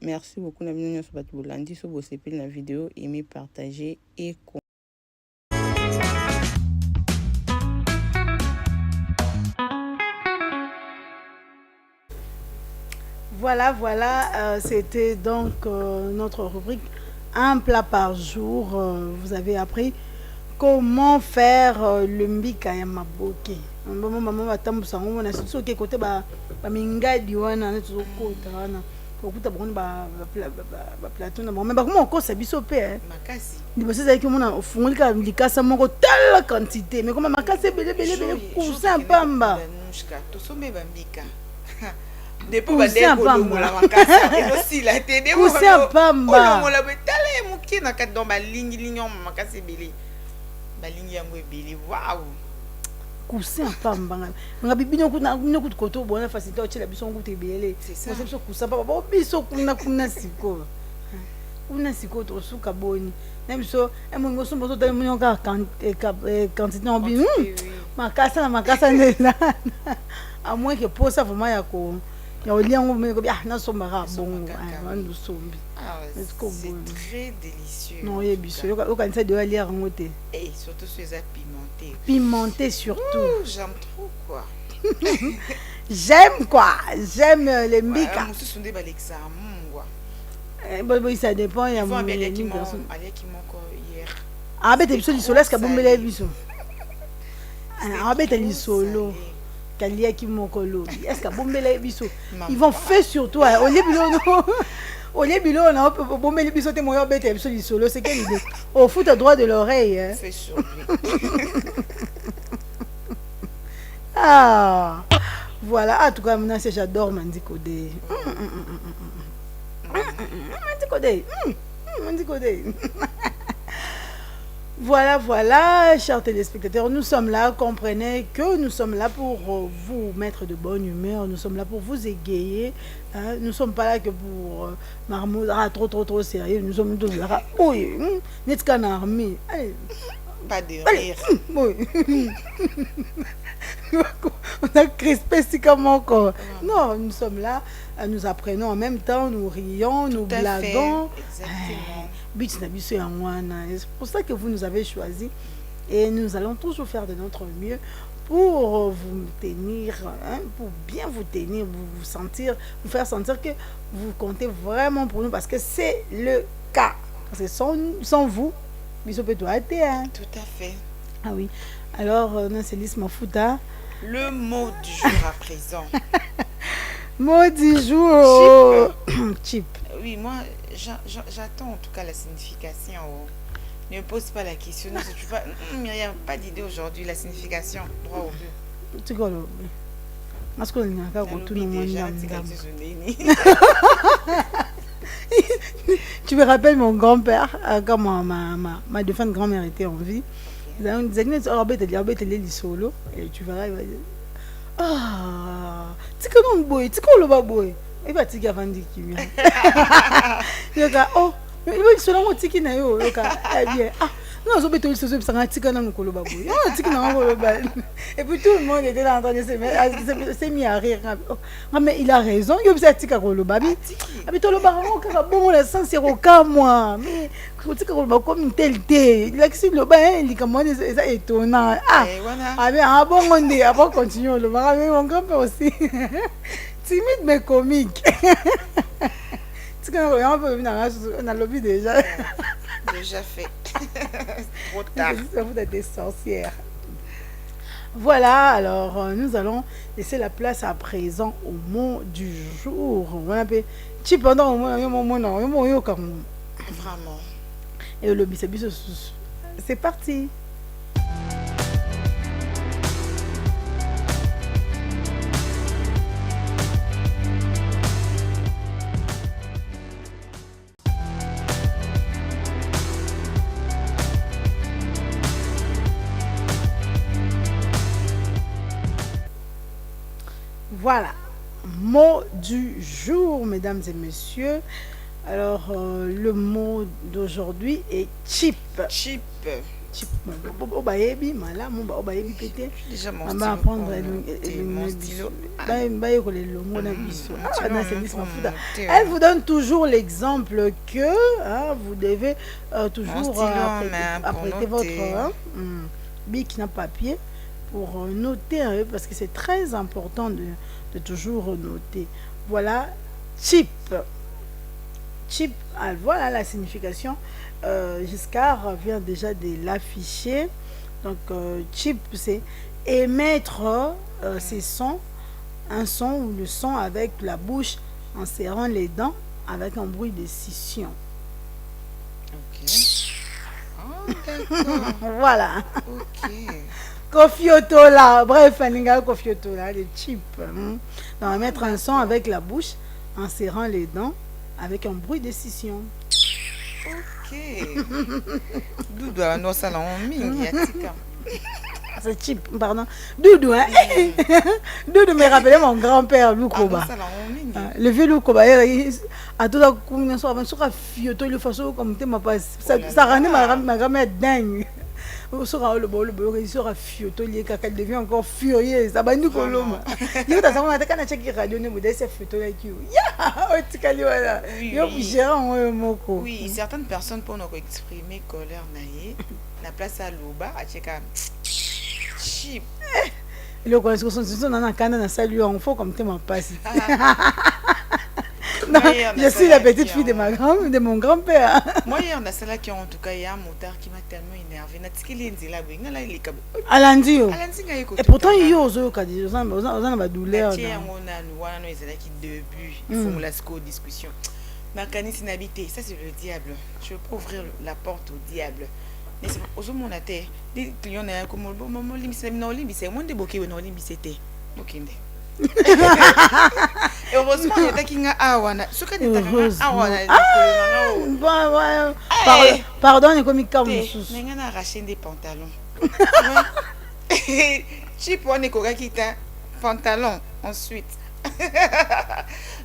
Merci beaucoup na bino nyonso bato bolandi so bosepeli na vidéo aimé partager et Voilà, c'était donc notre rubrique un plat par jour. Vous avez appris comment faire le mbika ya maboke. Maman va tambusa ngo na siso ke côté ba mingadi wana na tuzokota wana. Kokuta boni ba plateau na mais ba comment encore ça biso pe makasi. Ndibo sasa ki mona ofungulika likasa moko telle quantité mais comment makasi belé cousin pamba. Tosombe ba mbika. Depuis la makasa et aussi la télé pamba. On la betale muki na kat dans ba lingi makasi belé. Balingi yango ebeli waouh cousin pamba nga bibino kuna koto bona facilité ochela biso ngutu ebele c'est ça biso cousin pamba bo biso kuna siko to suka boni na biso emongo sombo to tali munyo ka quantité en bi makasa ndela à moins que pour ça vraiment ya ko ya oliango me ko na somba ka bongo wandu sombi. C'est très délicieux. Non, il y a biso. Il y a de aller remonter. Et surtout ces pimentés. Pimenté surtout. J'aime trop quoi. J'aime les mbika. Moi, ce sont des l'examen quoi. Bon, ça dépend. Il y a mon allez qui m'ont hier. Ah, ben t'es sur le ska bombele biso. Ah, ben t'es solo. Kalia qui m'ont colo. Est-ce que bombele biso? Ils vont faire sur toi. Au lieu au lieu on a bon mais biso te moyo bête biso solo c'est quelle idée au foot à droit de l'oreille hein. C'est sûr. Ah voilà en tout cas maintenant c'est j'adore Mandikode. Mandikode. Voilà, chers téléspectateurs, nous sommes là, comprenez que nous sommes là pour vous mettre de bonne humeur, nous sommes là pour vous égayer, hein? Nous ne sommes pas là que pour marmoudre, trop sérieux, nous sommes tous là, oui, n'est-ce qu'un armée, allez. Pas de rire. Oui. On a crispé si comme encore. Non, nous sommes là, nous apprenons en même temps, nous rions, nous blaguons. Exactement. C'est pour ça que vous nous avez choisi et nous allons toujours faire de notre mieux pour vous tenir, hein, pour bien vous tenir, vous faire sentir que vous comptez vraiment pour nous parce que c'est le cas. Parce que sans vous, Biso peut doit être. Tout à fait. Ah oui. Alors, Nancelis Mafuta. Le mot du jour à présent. Mot du jour. Chip. Oui, moi, j'attends en tout cas la signification. Ne me pose pas la question. Non, tu vois, Myriam, pas d'idée aujourd'hui. La signification, droit au but. Tu vois, parce que tu me rappelles mon grand-père, quand ma défunte grand-mère était en vie. Et tu verras, il va dire, ah, tu connais un boy, tu connais le boy. Il va dire avant de qui vient. Oh, il va dire selon moi, tu connais yo. Ah, Non, je vais ça ça tika na mukolo baboy. Oh, tika na mukolo ba. Et puis tout le monde était là en train de s'est mis à rire. Ah, mais il a raison. Yo bisa tika kolo babi. Abi to lo ba mo ka bon le sens c'est roka moi. Mais ko tika kolo ba comme tel té. L'axi lo ba il comment ça étonnant. Ah. Ah mais ah bon on dit après continuer le ba mais mon grand-père aussi. Timide mais comique. Tika on peut venir on a lobby déjà. Déjà fait. Trop tard. Vous êtes des sorcières. Voilà, alors nous allons laisser la place à présent au mot du jour. On va appeler pendant au moment Vraiment. et le bis. C'est parti. Voilà, mot du jour, mesdames et messieurs. Alors, le mot d'aujourd'hui est cheap. Cheap. Cheap. Obayebi, mala, obayebi pété. Déjà mon On stylo. va apprendre mon stylo. Elle vous donne toujours l'exemple que vous devez toujours apprêter votre bic na papier pour noter, parce que c'est très important de toujours noter. Voilà, cheap. Cheap, voilà la signification. Giscard vient déjà de l'afficher. Donc, cheap, c'est émettre ces sons, un son ou le son avec la bouche en serrant les dents avec un bruit de scission. Ok. Oh, d'accord. Voilà. Ok. Kofiotola, bref, un Kofiotola, les cheap. Donc, mettre un son avec la bouche en serrant les dents avec un bruit de scission. Ok. Doudou, non, ça l'a en mine, c'est cheap, pardon. Doudou, hein? Doudou me rappelait mon grand-père, Lukoba. Le vieux Lukoba, à tout à coup, il sera fioto, il faut comme tu m'as pas. Ça rendait ma grand-mère dingue. Il sera fioto, il devient encore furieux. Ça va nous colombe. Il y a des gens qui ont radio, ne me disent fioto avec you. Oui, certaines personnes pour nous exprimer colère naïe, la place à l'ouba, à Tcheka. Cheap. Le quoi, est-ce que on a un canne dans salut en faux comme tu m'as passé. Non, je suis la petite fille de mon grand-père. Moi, il y en a celle-là qui en tout cas, il y a un motard qui m'a tellement énervé. Et pourtant, il y a aussi des douleurs. Il faut la discussion. Ça, c'est le diable. Je ne peux pas ouvrir la porte au diable. Mais c'est aux hommes, on a des clients comme heureusement, il y a qui nga awana. Ce que tu as pardon, il comme comme mais on a arraché des pantalons. Chip on est qui t'a pantalon ensuite.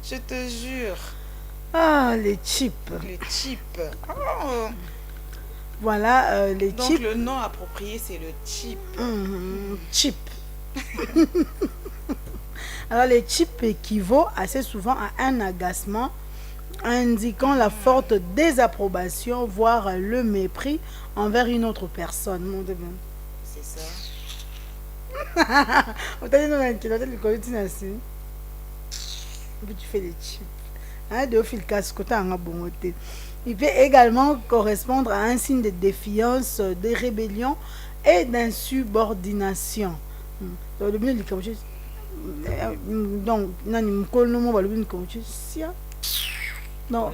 Je te jure. Ah, les chips. Les chips. Oh. Voilà, les donc chips. Le nom approprié c'est le chip. Chip. Alors les chips équivaut assez souvent à un agacement indiquant la forte désapprobation, voire le mépris envers une autre personne. C'est ça. Tu fais les chips. Il peut également correspondre à un signe de défiance, de rébellion et d'insubordination. Donc, non,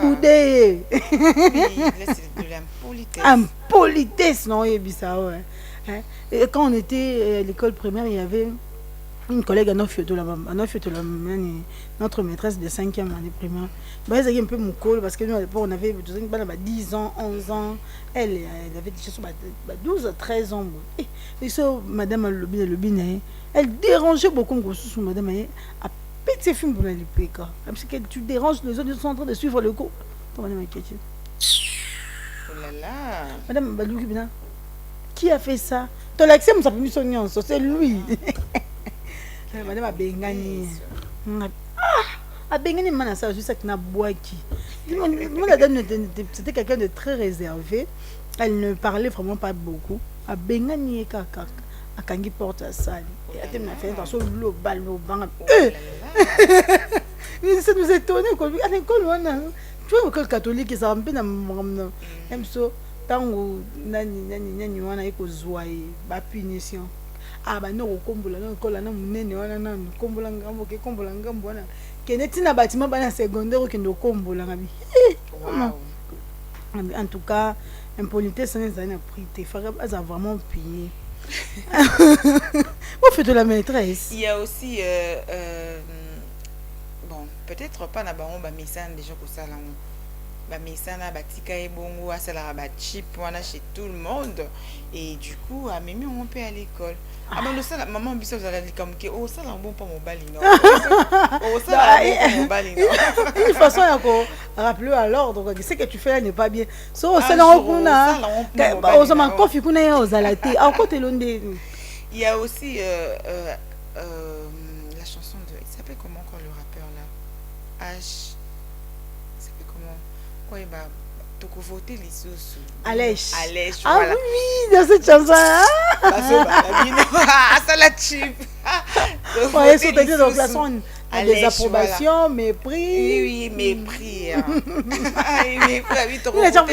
boudé. C'est de l'impolitesse. Impolitesse, non, et quand on était à l'école primaire, il y avait une collègue à notre maîtresse de 5e année primaire. Elle avait un peu mon col parce que nous, à l'époque, on avait 10 ans, 11 ans. Elle avait déjà 12, 13 ans. Et ça, madame Lobine, elle dérangeait beaucoup madame. Elle a pété film pour les PK. Parce que tu déranges les autres, ils sont en train de suivre le cours. Pour là là. Madame Balouki Bina, qui a fait ça? Ton l'accès m'a mis son nom, c'est lui. Madame Abengani. Abengani mana ça juste avec na boaki. C'était quelqu'un de très réservé. Elle ne parlait vraiment pas beaucoup. Abengani kaka akangi porte à salle. Et elle m'a fait dans son global au banc. Ça nous étonnait quoi. À l'école on a tu vois l'école catholique ça un peu na même so tango nani wana iko zoaye ba punition. Ah bah non kombola non kola na munene wana na kombola ngambo ke kombola ngambo wana keneti na bâtiment bana secondaire ke ndo kombola ngabi. En tout cas, impolitesse sans une prité, ça a vraiment payé. Vous faites de la maîtresse. Il y a aussi bon, peut-être pas na bango ba misana déjà ko sala ba misana batika ebongo asala ba chip wana chez tout le monde et du coup a mimi on peut à l'école. Ah ben le ça maman biso za la comme que oh ça là bon pas mon bali non. Oh ça là bon mon bali non. Une façon à rappeler à l'ordre que ce que tu fais là n'est pas bien. So ça là on a on ça man kofi kuna ya ozalati à côté londe. Il y a aussi la chanson de il s'appelle comment encore le rappeur là? H c'est comment quoi il va toko voter les sous Alèche. Ah voilà. Oui, dans cette chanson. Ça la chip. Ouais, c'est à dire donc la son des approbations, mépris. Oui, mépris. Mépris, trop. Il a déjà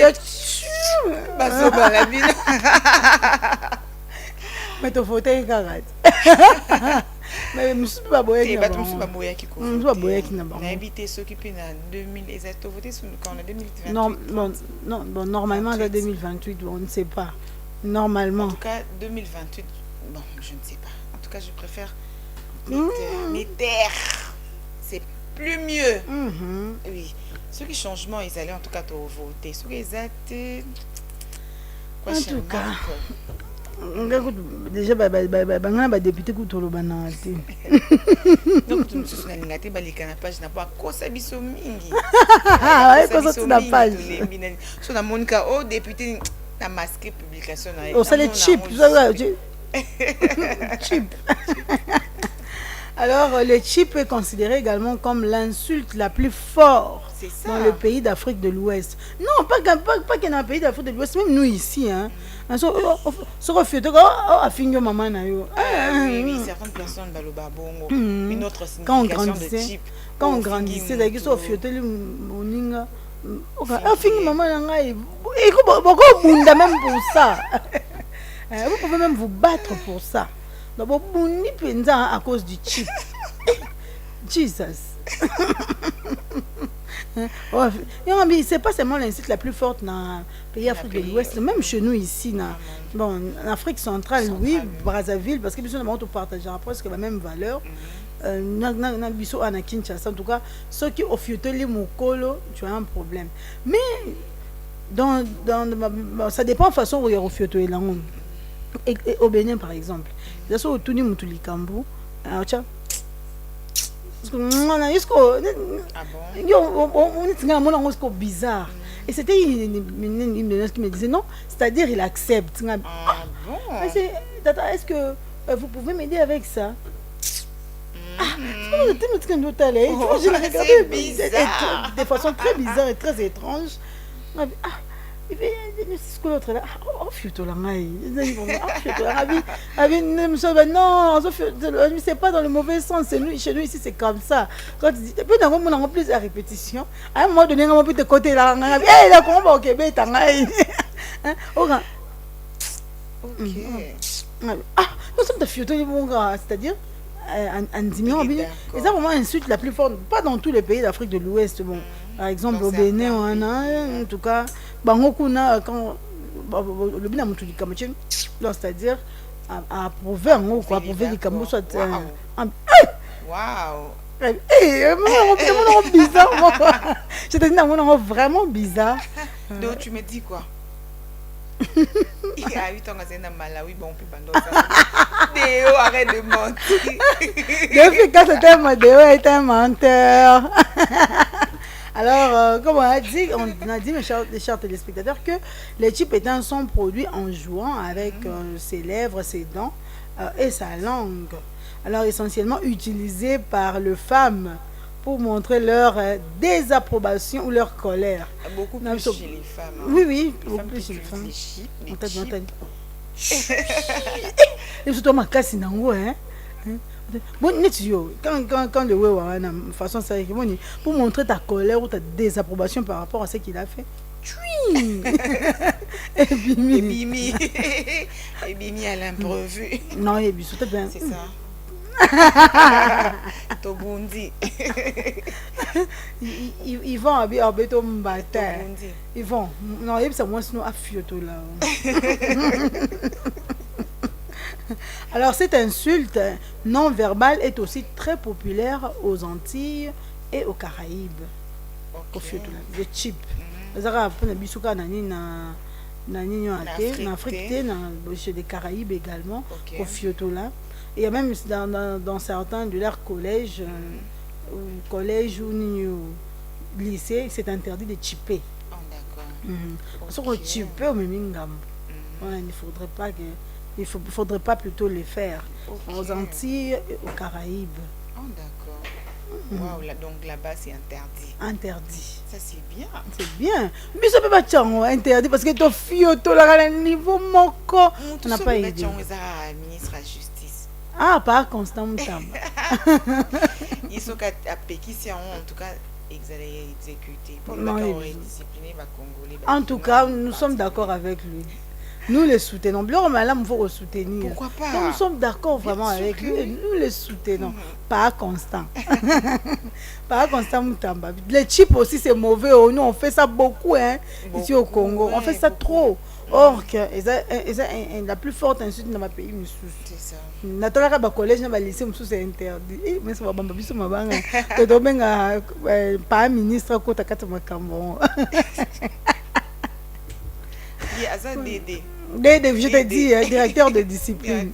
mais ton fauteuil carat. Mais je suis pas boyé. Je suis pas boyé qui couvre. Je suis pas boyé qui n'a pas. On a habité s'occuper en 2000 et ça a voté quand on a 2028. Non, bon, normalement en 2028, on ne sait pas. Normalement. En tout cas 2028, bon, je ne sais pas. En tout cas, je préfère mes terres. C'est plus mieux. Oui. Ceux qui changements, ils allaient en tout cas voter. Ceux qui étaient en tout cas. Déjà bangana député kutolo banati donc tu me souviens ngati balika na page na pas kosa biso mingi kosa na page so na Monica oh député na masqué publication na oh ça les cheap cheap. Alors le cheap est considéré également comme l'insulte la plus forte dans le pays d'Afrique de l'Ouest. Non, pas que dans le pays d'Afrique de l'Ouest, même nous ici hein. Ce refus de a fini maman na yo. Oui, certaines personnes baloba bongo. Une autre signification de cheap. Quand on grandissait, d'ailleurs so fiotel moninga. A fini maman na ngai. Et beaucoup bunda même pour ça. Vous pouvez même vous battre pour ça. Donc vous ni penza à cause du cheap. Jesus. C'est pas seulement l'insulte la plus forte dans le pays Afrique de l'Ouest, même chez nous ici, bon, en Afrique centrale, oui, Brazzaville, parce que nous avons partagé presque la même valeur. En tout cas, ceux qui offrent les mokolo, tu as un problème. Mais ça dépend de la façon où ils offrent les langues. Au Bénin, par exemple, il y a tout le monde qui on bizarre. Et c'était une qui me disait non, c'est-à-dire il accepte. Est-ce que vous pouvez m'aider avec ça? Je l'ai regardé de façon très bizarre et très étrange. Et puis, c'est que l'autre là, oh, futo la maille. Non, c'est pas dans le mauvais sens. Chez nous ici, c'est comme ça. Quand tu dis, et puis, on a plus de répétitions. À un moment donné, on a plus de côté là. Eh, là, comment au Québec, t'as maille. Ok. Ah, nous sommes de futo, c'est-à-dire. En diminuant, et ça vraiment insulte la plus forte, pas dans tous les pays d'Afrique de l'Ouest. Bon, par exemple au Bénin, on a en tout cas, Bangokuna quand le Bénin du Cameroun, c'est-à-dire à approuver en haut, quoi, approuver les Cameroun soit. Waouh! Bizarre, je te dis vraiment bizarre. Donc tu me dis quoi? Il y a 8 ans que dans Malawi, bon, puis Déo, arrête de mentir. Depuis quand c'était Déo est un menteur. Alors, comme on a dit, mes chers téléspectateurs, que les chips étangs sont produits en jouant avec ses lèvres, ses dents et sa langue. Alors, essentiellement utilisés par les femmes pour montrer leur désapprobation ou leur colère. Beaucoup plus chez les femmes. Hein. Oui, Les beaucoup femmes plus qui chez les femmes. utilisent les On t'a chips. et surtout ma casse nango hein. Bon quand le ouais de façon ça pour montrer ta colère ou ta désapprobation par rapport à ce qu'il a fait. Tui. Et Bimi. Et Bimi à l'imprévu. Non, et puis bien. C'est ça. Tobundi. Ils vont à béton mbata. Tobundi. Ils vont. Non, et puis ça moi sinon à fioto là. Alors cette insulte non verbale est aussi très populaire aux Antilles et aux Caraïbes. Au fioto là, le chip. Zara pour na bisuka na ni na nini en Afrique, chez les Caraïbes également, au fioto là. Il y a même dans certains de leurs collèges, ou lycée, c'est interdit de chipper. Oh, d'accord. Parce qu'on chipper au Memingam. Il faudrait pas plutôt les faire aux Antilles et aux Caraïbes. Oh, d'accord. Waouh, donc là-bas c'est interdit. Interdit. Ça c'est bien. C'est bien. Mais ça peut pas être interdit parce que ton fioto là à niveau moko. On n'a pas idée. Ministre de la Justice. Ah, par Constant Moutamba. Ils sont à Pékin, en tout cas, exécutés. Pour le discipliner, Congolais. En tout cas, nous sommes d'accord avec lui. Nous les soutenons. Il faut le soutenir. Pourquoi pas? Donc, nous sommes d'accord vraiment avec lui. Nous les soutenons. Pas Constant. Pas Constant Moutamba. Les chips aussi, c'est mauvais. Nous, on fait ça beaucoup ici au Congo. On fait ça trop. Or, la plus forte insulte dans ma pays, c'est ça. Nathalie ba collège na ba lycée c'est interdit. Mais ça va bamba biso mabanga. Pas ministre ko takata makambo. Il y a ça Dédé. Dédé, je te dis, directeur de discipline.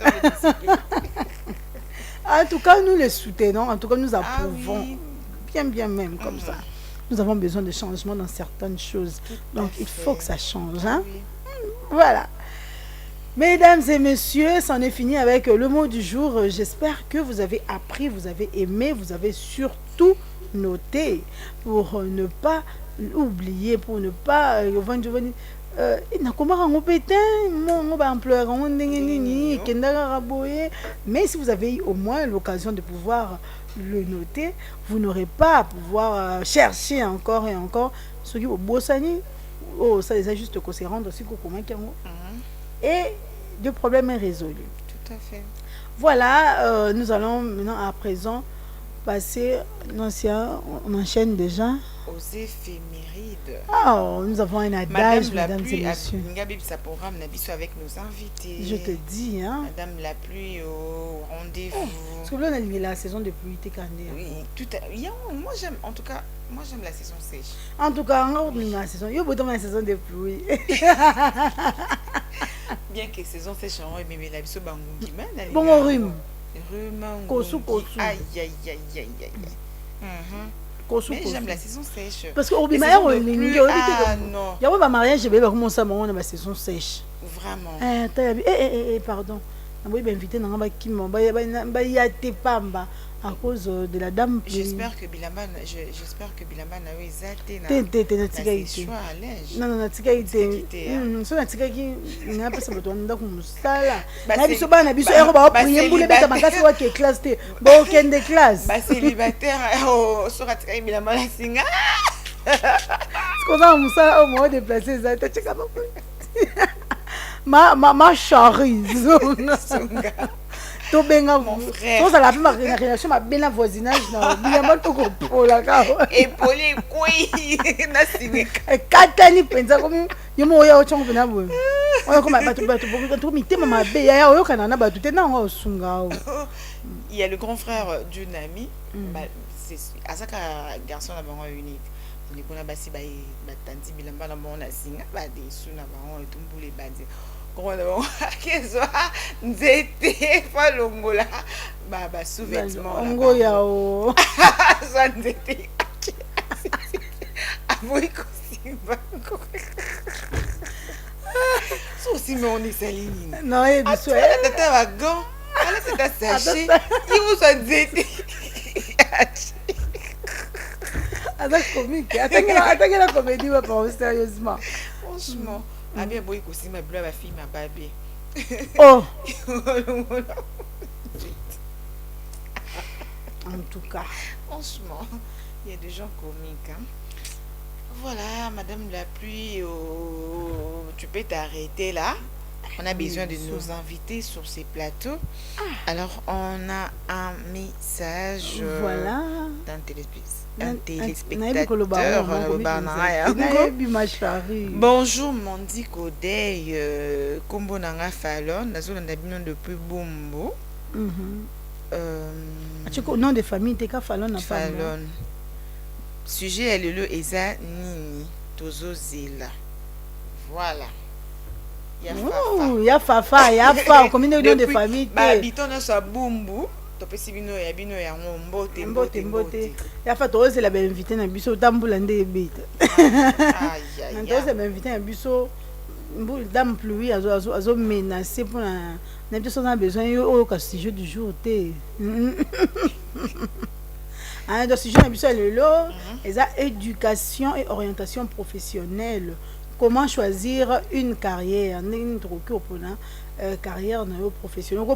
En tout cas, nous les soutenons. En tout cas, nous approuvons. Bien même comme ça. Nous avons besoin de changements dans certaines choses. Donc, il faut que ça change. Hein? Voilà. Mesdames et messieurs, c'en est fini avec le mot du jour. J'espère que vous avez appris, vous avez aimé, vous avez surtout noté pour ne pas oublier, pour ne pas... Mais si vous avez eu au moins l'occasion de pouvoir le noter, vous n'aurez pas à pouvoir chercher encore et encore ce qui vous bossani. Oh, ça les a juste qu'on se rendre aussi et le problème est résolu. Tout à fait. Voilà, nous allons maintenant à présent passer, on enchaîne déjà aux éphémérides. Oh, nous avons un adage, mesdames et messieurs. Avec nos invités. Je te dis, hein. Madame la pluie au rendez-vous. Parce que là, on a mis la saison de pluie, oui, tout à... moi j'aime, en tout cas, moi j'aime la saison sèche. En tout cas, on a mis la saison. Il y a beaucoup de saison de pluie. Bien que saison sèche, on va aimer la biso bangungi. Bon, on rhume. Kosu. Aïe. Mais j'aime la saison sèche. Parce que au bima non. Il y a un mariage, je vais commencer à la saison sèche. Vraiment. Pardon. Je vais inviter dans la pamba à cause de la dame. J'espère que Bilamba n'a eu zaté. Non, tika ite. So na tika ki na pesa batonda ku musala. Na biso bana biso ero ba prier mbule beta makasi wa ke classe te. Bo ken de classe. Ba célibataire so ka tika Bilamba la singa. Ko za musala au mo déplacer zaté tika ba. Ma chérie zonga. Tobenga mon frère. So ça la ma relation ma bena voisinage na Bilamba to ko pola ka. Épaulé koi na singa. Katani penza comme yomo ya ochongo na bo. Oyo comme batu mitema mabe ya oyo kana na batu te na ngo sunga. Il y a le grand frère d'une amie. C'est Azaka garçon na bango unique. On est qu'on basi ba tanti Bilamba na bon na singa ba de suna bango etumbule badi. Comment qu'est-ce nzete fa longola ba sous-vêtements ngo ya o ça nzete Oui, Kosimba. Ça aussi, mais on est saline. Non, et Ah, tu vois, la tata va gant. Alors, c'est un sachet. Il vous soit dit. Attends, comique. Attends, la comédie va pas sérieusement. Franchement. Ah bien, boy, Kosimba, bleu, ma fille, ma babé. Oh, en tout cas. Franchement, il y a des gens comiques. Hein. Voilà, Madame la pluie, tu peux t'arrêter là. On a besoin de nos invités sur ces plateaux. Alors, on a un message Voilà. d'un Naïbi téléspectateur. Kolobaron, Naïbi ma chérie. Bonjour, Mondi Kodei, Kombo Nanga Fallon, Nazolanda Bino depuis Bombo. Nom de famille, t'es qu'à Fallon n'a pas. Fallon. Sujet est le Eza Nini Tozo Zela. Voilà. Il y a Fafa, il y a Fa, combien de noms de famille bah, habitant dans sa Bumbu, topesi bino ya mbote. Il y a Fa, c'est la belle invitée dans Bisso, Tamboulande et Bite. Aïe. C'est la belle invitée dans Bisso, Dame Pluie, a menacé pour la. On a besoin de sujet du jour. Le sujet de Bisso, c'est éducation et orientation professionnelle. Comment choisir une carrière, une carrière professionnelle.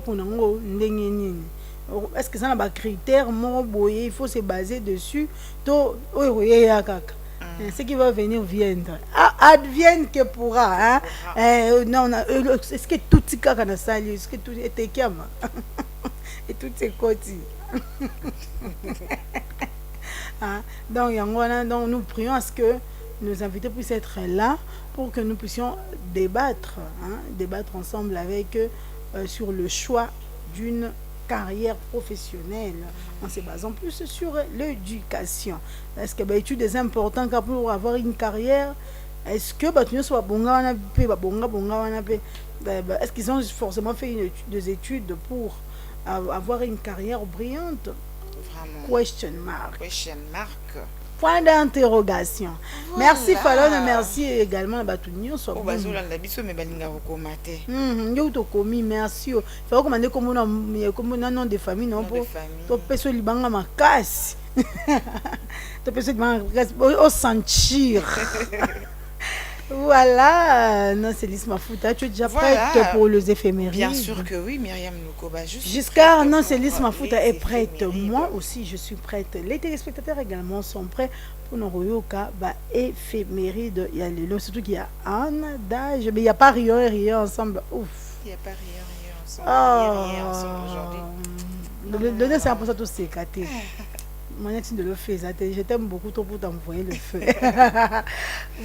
Est-ce que ça a des critères? Il faut se baser dessus. Ce qui va venir viendra. Advienne que pourra. Est-ce que tout est caca dans sa lieu? Est-ce que tout est écama? Et tout est côté. Donc, nous prions à ce que nos invités puissent être là pour que nous puissions débattre ensemble avec eux sur le choix d'une carrière professionnelle en se basant plus sur l'éducation. Est-ce que l'étude est importante pour avoir une carrière? Est-ce que est-ce qu'ils ont forcément fait des études pour avoir une carrière brillante? Vraiment. Question mark. Point d'interrogation. Voilà. Merci Fallon, merci également à Batunio. Merci. Il faut commander comme un nom de famille, non pour personne libanga ma casse. Tu peux se sentir. Voilà, non, c'est Lise Mafuta. Tu es déjà prête pour les éphémérides? Bien sûr que oui, Myriam Lukoba. Jusqu'à non, c'est Lise Mafuta est prête. Moi aussi, je suis prête. Les téléspectateurs également sont prêts pour nos royoka éphémérides. Il y a les surtout qu'il y a un adage, mais il n'y a pas rien ensemble. Ouf. Il n'y a pas rien ensemble. Aujourd'hui. Le c'est pour ça tout s'éclater. Manière de le faire, je t'aime beaucoup trop pour t'envoyer le feu.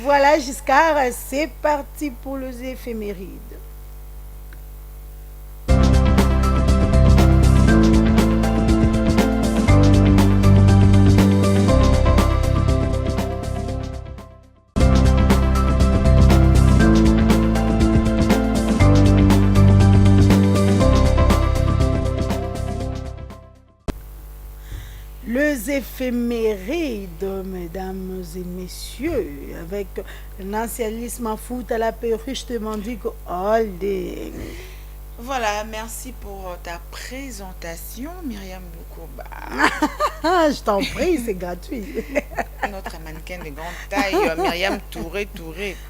Voilà, Giscard, c'est parti pour les éphémérides. Les éphémérides, mesdames et messieurs, avec Nancy Alice Mafout à la perruche de Mandico Holding. Voilà, merci pour ta présentation, Myriam Lukoba. Je t'en prie, c'est gratuit. Notre mannequin de grande taille, Myriam Touré.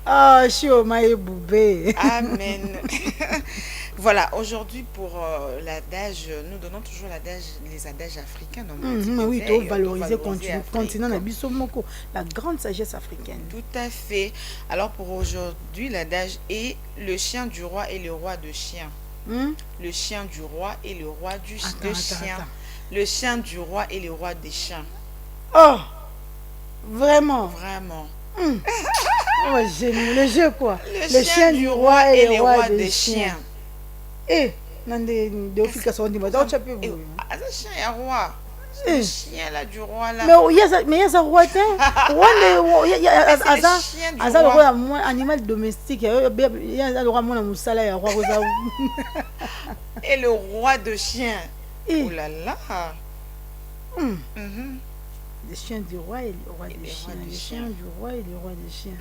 Ah, Chiomae Boubé. Amen. Voilà, aujourd'hui pour l'adage, nous donnons toujours les adages africains. Oui, il faut valoriser le continent Nabisomoko, la grande sagesse africaine. Tout à fait. Alors pour aujourd'hui, l'adage est le chien du roi et le roi de chien. Le chien du roi et le roi de chien. Le chien du roi et le roi des chiens. Oh, vraiment? Vraiment. Oh, j'aime le jeu quoi. Le chien du roi et le roi des chiens. Eh, nande de offication de madame tu peux. Ah, ça chien est roi. Le chien là du roi là. Mais il y a ça roi il y a le roi animal domestique, il y a le roi mon musala ya roi et le roi de chien. Oh là là. Les chiens du roi et le roi des chiens. Les chiens du roi et le roi des chiens.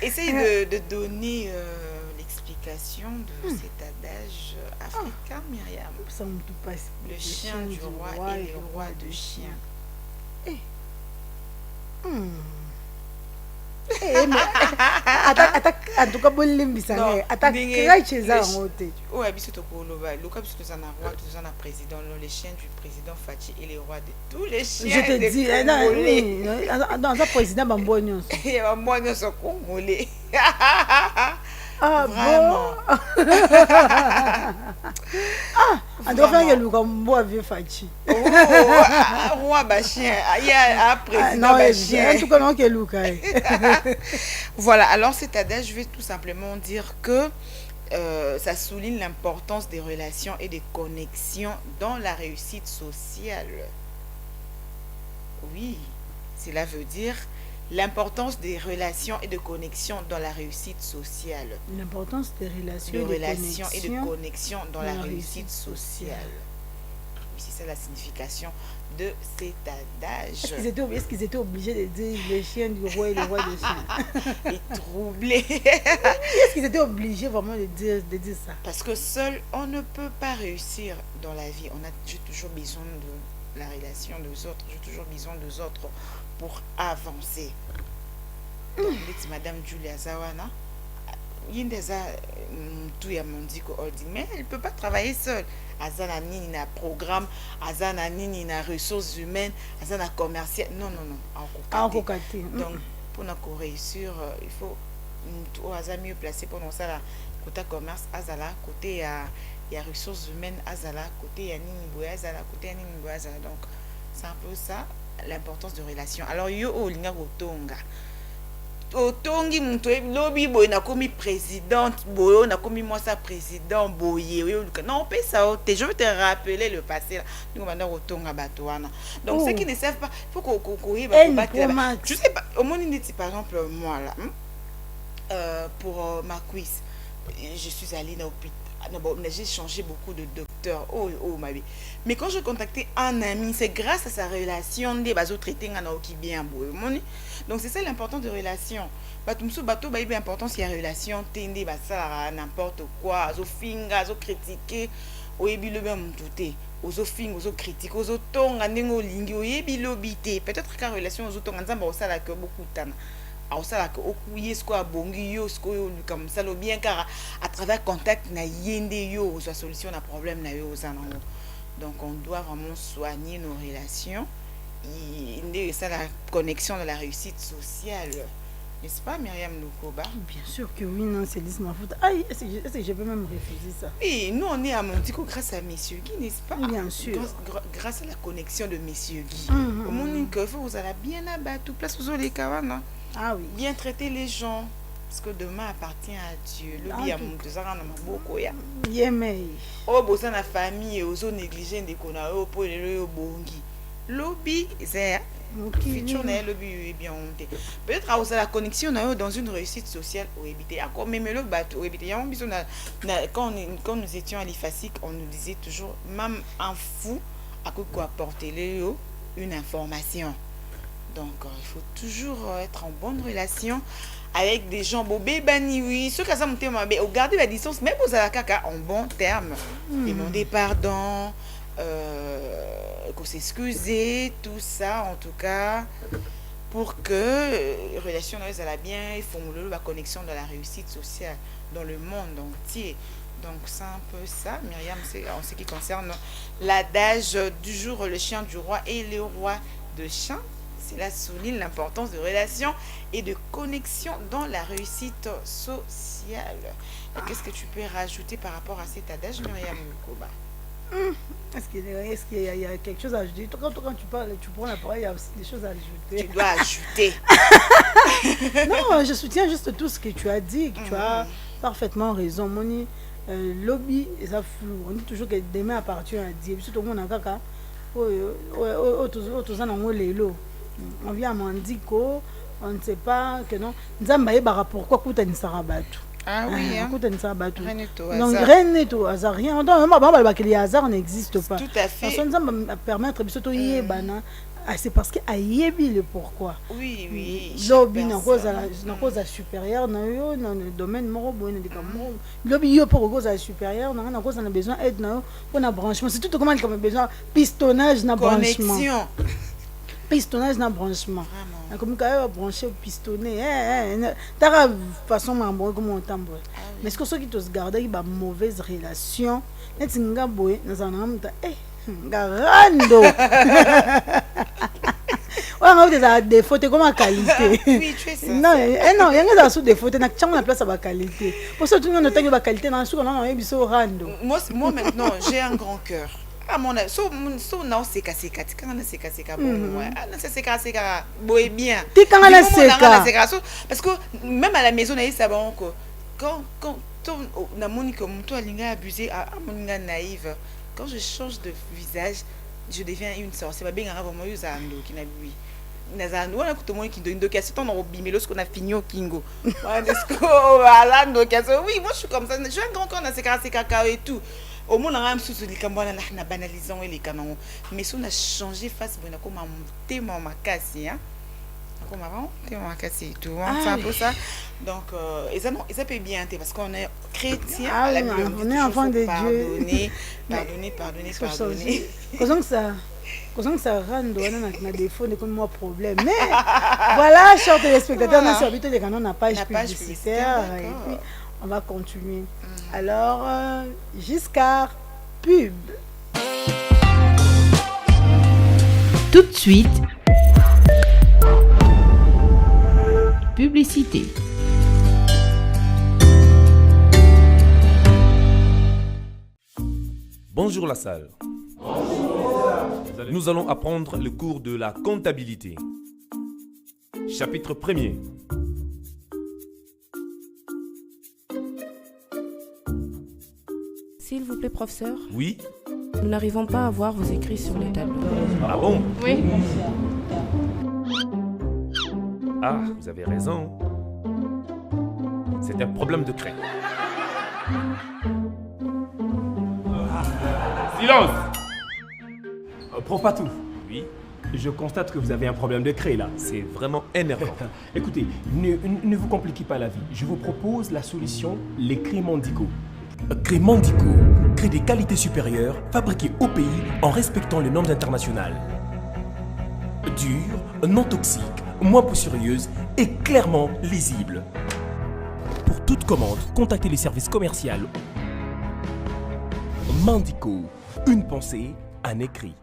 Essaye de donner l'explication de cet adage africain, Myriam. Ça me tout passe. Le chien du roi et le roi de chien. En tout cas, président, les chiens du président Fachi et les rois de tous les chiens. Je te dis, dans un président Bambognon. Moi, nous sommes congolais. Ah vraiment. On doit faire le combo avec Fachi. Roi Bachien, il y a un président Bachien. En tout cas, non, que Luka. Voilà, alors cet adage, je vais tout simplement dire que ça souligne l'importance des relations et des connexions dans la réussite sociale. Oui, cela veut dire l'importance des relations et de connexions dans la réussite sociale. L'importance des relations, et de connexions dans la réussite sociale. Oui, c'est ça la signification de cet adage. Est-ce qu'ils étaient obligés de dire les chiens du roi et le roi des chiens? Et troublés. Est-ce qu'ils étaient obligés vraiment de dire ça? Parce que seul, on ne peut pas réussir dans la vie. J'ai toujours besoin de la relation des autres. J'ai toujours besoin des autres pour avancer. Donc, Madame Julia Zawana, mais elle ne peut pas travailler seule. Azana nini na programme, azana nini na ressources humaines, azana commercial. Non. Donc, pour nous réussir, il faut mieux placé pour nous ça côté commerce, azala côté il y a ressources humaines, azala côté ya nini boya, azala côté ya nini boya, azala. Donc, c'est un peu ça l'importance de relation. Alors yo olinga kotonga otongi muntu lobi boye na komi présidente boye na komi moi ça président boye non pas ça je veux te rappeler le passé là nous maintenant kotonga batoana. Donc ceux qui ne savent pas il faut qu'on je sais pas au moins par exemple moi là pour ma quiz je suis allée dans l'hôpital. J'ai changé beaucoup de docteurs. Ma vie. Mais quand je contactais un ami, c'est grâce à sa relation des bateaux traités qui bien beau. Donc c'est ça l'importance de relation. Bateau important c'est la relation tende ça n'importe quoi, zo finga, zo critiquer, oyebi le même touté, ozo finga, ozo critique, ozo tonga ndengo lingi, oyebi lobité. Peut-être que la relation ozo tonga nzamba osala que beaucoup de temps. Osala que okuye sko abongi yo sko comme ça lo bien car à travers contact na yende yo sa solution na problème na yo ozanango. Donc on doit vraiment soigner nos relations et ça la connexion de la réussite sociale. N'est-ce pas Myriam Lukoba? Bien sûr que oui, non, c'est Lise Mafout. Aïe, est-ce que je peux même refuser ça? Oui, nous on est à Montico grâce à Messieurs Guy, n'est-ce pas? Bien sûr. Grâce à la connexion de Messieurs Guy. Au monde que vous allez bien abattre place aux les kawana. Ah oui. Bien traiter les gens. Parce que demain appartient à Dieu. Lobby a mon tesara na maboko ya. Yemei. Oh bosa na famille ozo négliger de kona o po le bongi. Lobby c'est futur na lobby bien honte. Peut-être à la connexion dans une réussite sociale au éviter. Encore même le bateau au éviter. Quand nous étions à l'IFASIC, on nous disait toujours même un fou à quoi apporter une information. Donc, il faut toujours être en bonne relation avec des gens. Oui, ceux qui ont gardé la distance, même aux alakaka en bon terme. Demander pardon, qu'on s'excuser, tout ça, en tout cas, pour que les relations aient bien, ils font la connexion de la réussite sociale dans le monde entier. Donc, c'est un peu ça, Myriam, en ce qui concerne l'adage du jour, le chien du roi et le roi de chien. Cela souligne l'importance de relations et de connexion dans la réussite sociale. Qu'est-ce que tu peux rajouter par rapport à cet adage, Myriam Lukoba? Est-ce qu'il y a quelque chose à ajouter? Quand tu parles, tu prends la parole, il y a aussi des choses à ajouter. Tu dois ajouter. Non, je soutiens juste tout ce que tu as dit. Tu as parfaitement raison. Moni, lobby, ça flou. On dit toujours que demain appartient à Dieu. Surtout tout le monde a caca. On vient à Mandiko, on ne sait pas que non. Nzambaye bara pourquoi kuta ni sarabatu. Ah oui, hein. akutanisa bato Rien n'est au donc hasard. rien n'est au hasard rien donc le hasard n'existe pas Tout à fait. ça nous va permettre biso toyebana c'est parce que ayebi le pourquoi Oui. lobi super na cause supérieure na yo na domaine moko boye na likambo lobi yo pour cause supérieure na cause na besoin aide na yo pour na branchement c'est tout comment comme besoin pistonnage na branchement connexion. pistonnage na branchement Vraiment. comme quand même brancher pistonner ta façon mambo comme on tambour mais ce que ceux qui te gardent qui ba mauvaise relation net nga boye na zanamta garando on a des photos comme en qualité. Oui, tu es ça. Non, non, il y a des des photos na changa na place à qualité. Pour ça tout le monde entend que qualité na sou na na biso rando. Moi maintenant, j'ai un grand cœur. Ah mon so non c'est cassé quand on c'est cassé bon ouais. Ah non c'est cassé boy bien. Ti quand on c'est parce que même à la maison na ça bon quand na moni comme toi linga abusé à moninga naïve. Quand je change de visage, je deviens une sorcière. C'est bien vraiment usando qui n'a oui. Nazando on a tout le monde qui donne de question on a bimé lorsqu'on a fini au kingo. Oui, moi je suis comme ça. Je suis un grand corps dans ces caca et tout. Au moins on a même sous les cambouana na banalisant les canons. Mais si on a changé face bon comme un thème ma casse hein. Comme avant, thème ma casse et tout. C'est un peu ça. Donc ça peut bien parce qu'on est chrétien à la Bible, on est enfant de Dieu. Pardonner. Comme ça rend on a des défauts comme moi problème. Mais voilà, chers téléspectateurs, on a servi les canons na page publicitaire et puis on va continuer. Alors Giscard pub. Tout de suite publicité. Bonjour la salle. Nous allons apprendre le cours de la comptabilité. Chapitre 1er. S'il vous plaît, professeur. Oui. Nous n'arrivons pas à voir vos écrits sur les tableaux. Ah bon? Oui. Ah, vous avez raison. C'est un problème de craie. Silence! Prof Patou. Oui. Je constate que vous avez un problème de craie là. C'est vraiment énervant. Écoutez, ne vous compliquez pas la vie. Je vous propose la solution, les craies Mandico. Craies Mandico, craies des qualités supérieures, fabriquées au pays en respectant les normes internationales. Dure, non toxique, moins poussiéreuse et clairement lisible. Pour toute commande, contactez les services commerciaux. Mandico, une pensée, un écrit.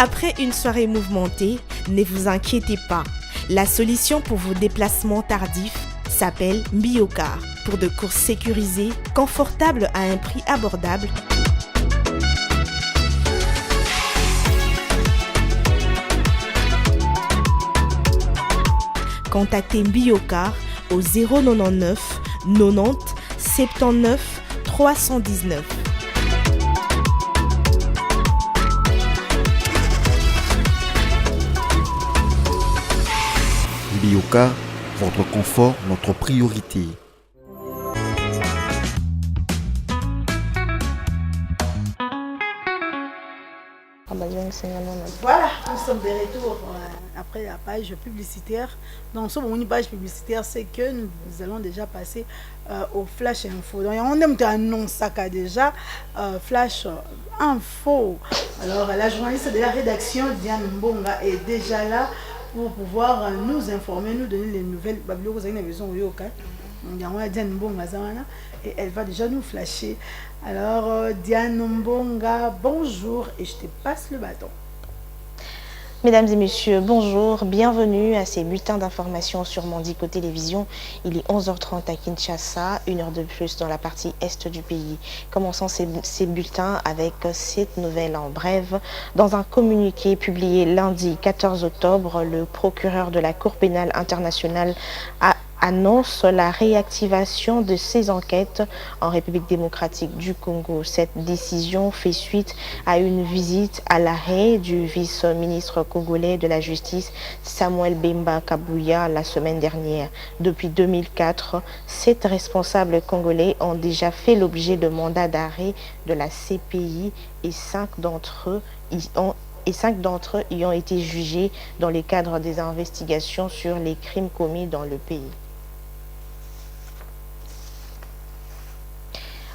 Après une soirée mouvementée, ne vous inquiétez pas. La solution pour vos déplacements tardifs s'appelle Mbiocar. Pour de courses sécurisées, confortables à un prix abordable. Contactez Mbiocar au 099 90 79 319. Mbiocar, votre confort, notre priorité. Voilà, nous sommes de retour après la page publicitaire. Donc, sur une page publicitaire, c'est que nous allons déjà passer au Flash Info. Donc, on aime annoncer ça déjà. Flash Info. Alors, la journaliste de la rédaction, Diane Mbonga, est déjà là pour pouvoir nous informer, nous donner les nouvelles. Diane Mbonga, et elle va déjà nous flasher. Alors, Diane Mbonga, bonjour et je te passe le bâton. Mesdames et messieurs, bonjour, bienvenue à ces bulletins d'information sur Mandico Télévision. Il est 11h30 à Kinshasa, 1 heure de plus dans la partie est du pays. Commençons ces bulletins avec cette nouvelle en brève. Dans un communiqué publié lundi 14 octobre, le procureur de la Cour pénale internationale annonce la réactivation de ces enquêtes en République démocratique du Congo. Cette décision fait suite à une visite à l'arrêt du vice-ministre congolais de la Justice, Samuel Bemba Kabouya, la semaine dernière. Depuis 2004, 7 responsables congolais ont déjà fait l'objet de mandats d'arrêt de la CPI et 5 d'entre eux y ont été jugés dans le cadre des investigations sur les crimes commis dans le pays.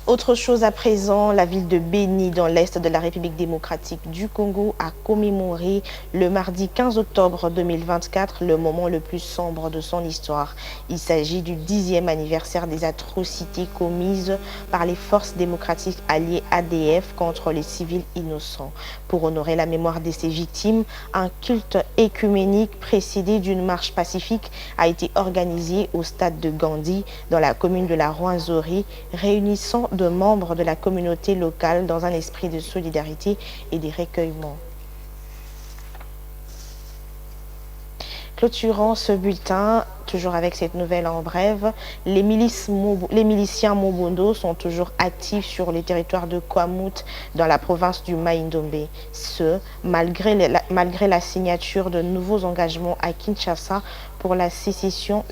Autre chose à présent, la ville de Béni, dans l'est de la République démocratique du Congo, a commémoré le mardi 15 octobre 2024 le moment le plus sombre de son histoire. Il s'agit du 10e anniversaire des atrocités commises par les forces démocratiques alliées ADF contre les civils innocents. Pour honorer la mémoire de ces victimes, un culte écuménique précédé d'une marche pacifique a été organisé au stade de Gandhi, dans la commune de la Rwenzori, réunissant de membres de la communauté locale dans un esprit de solidarité et de recueillement. Clôturant ce bulletin, toujours avec cette nouvelle en brève, les miliciens Mobondo sont toujours actifs sur le territoire de Kwamut dans la province du Mai-Ndombe. Ce, malgré la signature de nouveaux engagements à Kinshasa pour la cessation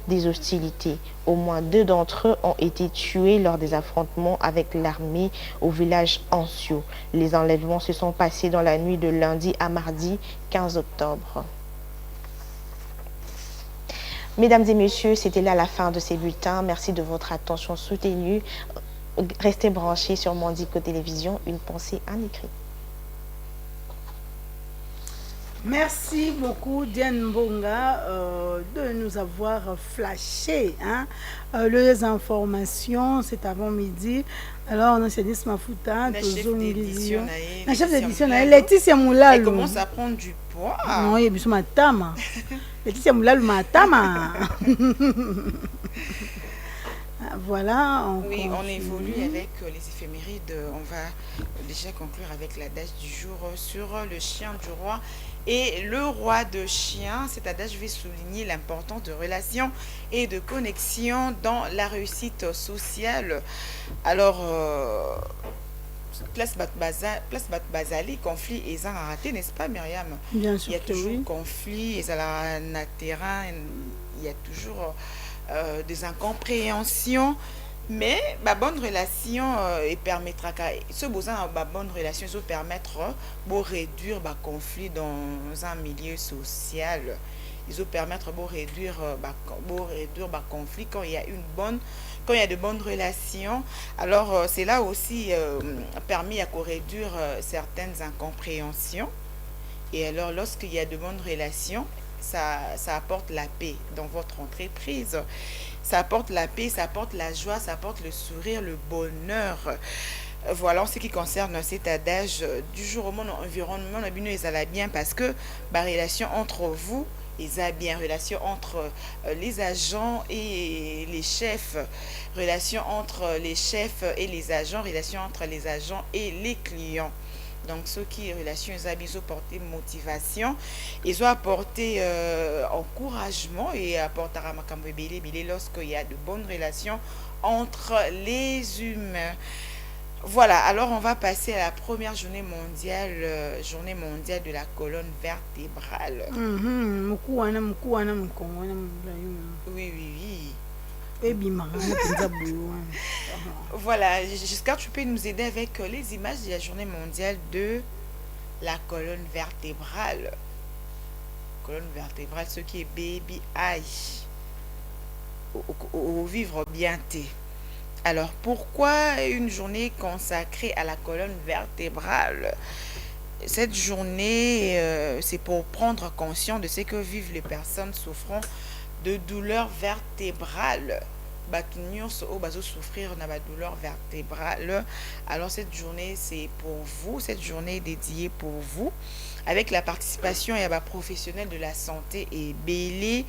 des hostilités. Au moins 2 d'entre eux ont été tués lors des affrontements avec l'armée au village Ansio. Les enlèvements se sont passés dans la nuit de lundi à mardi 15 octobre. Mesdames et messieurs, c'était là la fin de ces bulletins. Merci de votre attention soutenue. Restez branchés sur Mandico Télévision, une pensée en écrit. Merci beaucoup Diane Mbonga de nous avoir flashé les informations cet avant-midi. Alors on a dit Mafuta, la chef d'édition, Laetitia Moulalo. Elle commence à prendre du poids. Non, il y a besoin de matama. Laetitia Moulalo matama. Voilà. Oui, on évolue avec les éphémérides. On va déjà conclure avec l'adage du jour sur le chien du roi et le roi de chien. Cet adage va souligner l'importance de relations et de connexion dans la réussite sociale. Alors, place Bazali, conflit et ça a raté, n'est-ce pas, Myriam? Bien sûr. Il y a toujours conflit, et ça a un terrain, il y a toujours des incompréhensions, mais ma bonne relation permettra ce besoin ma bonne relation ça permettre de réduire le conflit dans un milieu social. Ils vont permettre de réduire le conflit quand il y a de bonnes relations. Alors c'est là aussi permis à réduire certaines incompréhensions. Et alors lorsqu'il y a de bonnes relations, ça apporte la paix dans votre entreprise. Ça apporte la paix, ça apporte la joie, ça apporte le sourire, le bonheur. Voilà en ce qui concerne cet adage du jour au monde environnement, ils allaient bien parce que la relation entre vous, ils allaient bien, relation entre les agents et les chefs, relation entre les chefs et les agents, relation entre les agents et les clients. Donc, ceux qui relations, ils ont porté motivation, ils ont apporté encouragement et apporté à lorsqu'il y a de bonnes relations entre les humains. Voilà, alors on va passer à la première journée mondiale de la colonne vertébrale. Oui. Voilà, jusqu'à tu peux nous aider avec les images de la journée mondiale de la colonne vertébrale. Colonne vertébrale, ce qui est baby eye. Au vivre bien thé. Alors, pourquoi une journée consacrée à la colonne vertébrale? Cette journée, c'est pour prendre conscience de ce que vivent les personnes souffrant de douleurs vertébrales. Souffrir de douleur vertébrale. Alors, cette journée, c'est pour vous. Cette journée est dédiée pour vous. Avec la participation et professionnels de la santé et Bélé,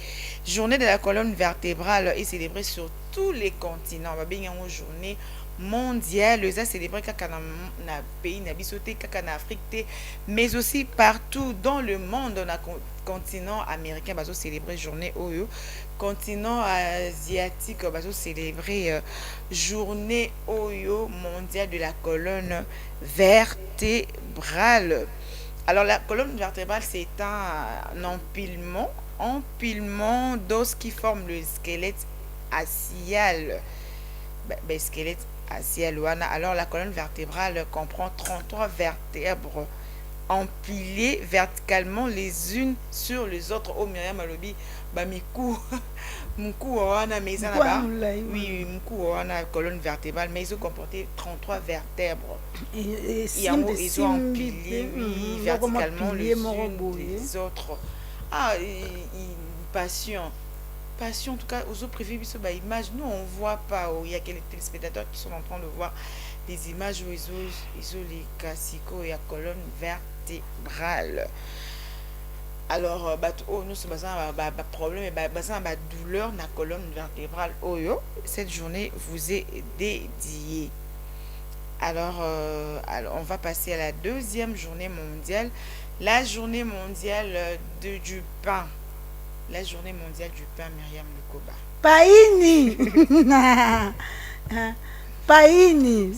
journée de la colonne vertébrale est célébrée sur tous les continents. Une journée mondiale, ça célébré dans le pays, en Afrique, mais aussi partout dans le monde, dans le continent américain, on célébrer journée Oyo, continent asiatique, on célébrer journée Oyo mondiale de la colonne vertébrale. Alors, la colonne vertébrale, c'est un empilement d'os qui forme le squelette axial. Squelette axial. Alors, la colonne vertébrale comprend 33 vertèbres empilées verticalement les unes sur les autres. Oh, Myriam Alobi, Moukou, colonne vertébrale, mais ils ont comporté 33 vertèbres. Ils ont empilé verticalement les unes les autres. Passion, en tout cas, aux autres privés, images, nous on voit pas. Il y a quelques téléspectateurs qui sont en train de voir des images où ils ont les classiques et la colonne vertébrale. Alors, nous sommes un problème, douleur dans la colonne vertébrale. Cette journée vous est dédiée. Alors, on va passer à la deuxième journée mondiale, la journée mondiale du pain. La journée mondiale du pain, Myriam Lukoba. Paini. Paini.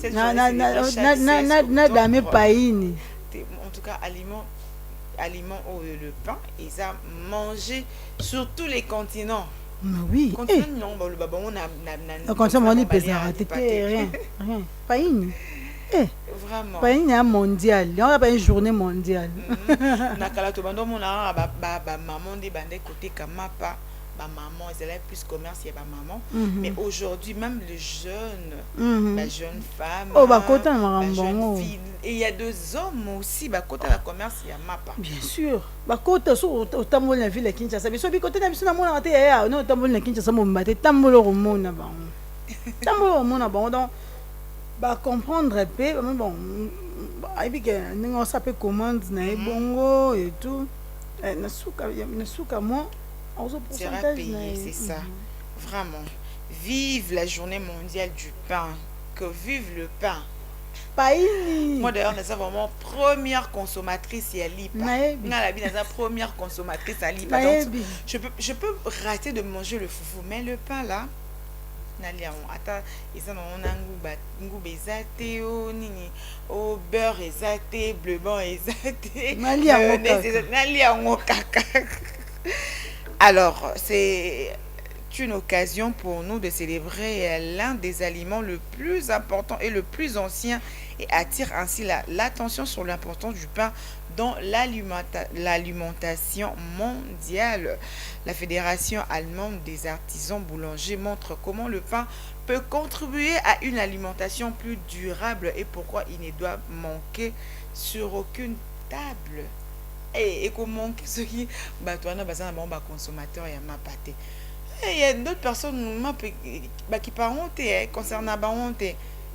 Paini. En tout cas, aliment le pain, ils ont mangé sur tous les continents. Mais oui. Le continent, on rien. Paini. Vraiment. Paini est mondial. On a pas une journée mondiale. Maman, ils allaient plus commerce, il y a maman. Mais aujourd'hui, même les jeunes, les jeunes femmes, les jeunes filles, et il y a deux hommes aussi, côté la commerce, il y a mapa. Bien sûr. Côté sur au tambour la ville de Kinshasa, mais sur côté de la mona à non tambour la Kinshasa mon baté tambour au mona bon. Tambour au mona bon donc comprendre un peu bon et puis que nous ça peut commande na bongo et tout. Na souka moi. C'est payé, c'est ça. Vraiment. Vive la journée mondiale du pain. Que vive le pain. Paini. Moi d'ailleurs, c'est vraiment première consommatrice à l'IPA. La vie, première consommatrice à l'IPA. Donc, je peux rater de manger le foufou, mais le pain là, au beurre exaté, bleu blanc exaté. Alors, c'est une occasion pour nous de célébrer l'un des aliments le plus important et le plus ancien et attire ainsi l'attention sur l'importance du pain dans l'alimentation mondiale. La Fédération allemande des artisans boulangers montre comment le pain peut contribuer à une alimentation plus durable et pourquoi il ne doit manquer sur aucune table. Et comment ceux qui consommateurs et ma pâté. Il y a d'autres personnes qui parlent concernant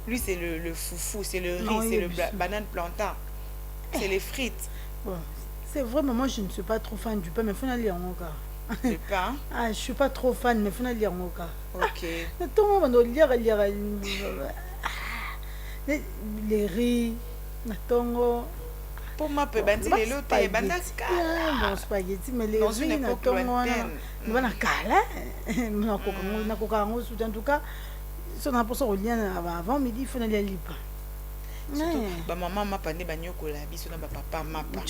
lui c'est le foufou, c'est le riz, c'est le banane plantain, c'est les frites. C'est vraiment, moi je ne suis pas trop fan du pain, mais il faut aller en cas. Le pain? Je suis pas trop fan, mais il faut aller en cas. Ok. Les riz, pour moi, peut bandir les lots et bandasca. Bon, spaghetti, mais les riz, en tout cas, si on a pour ça au lien avant midi, il faut aller à l'IPA. surtout ba maman mapa nde banyokola biso na ba papa mapa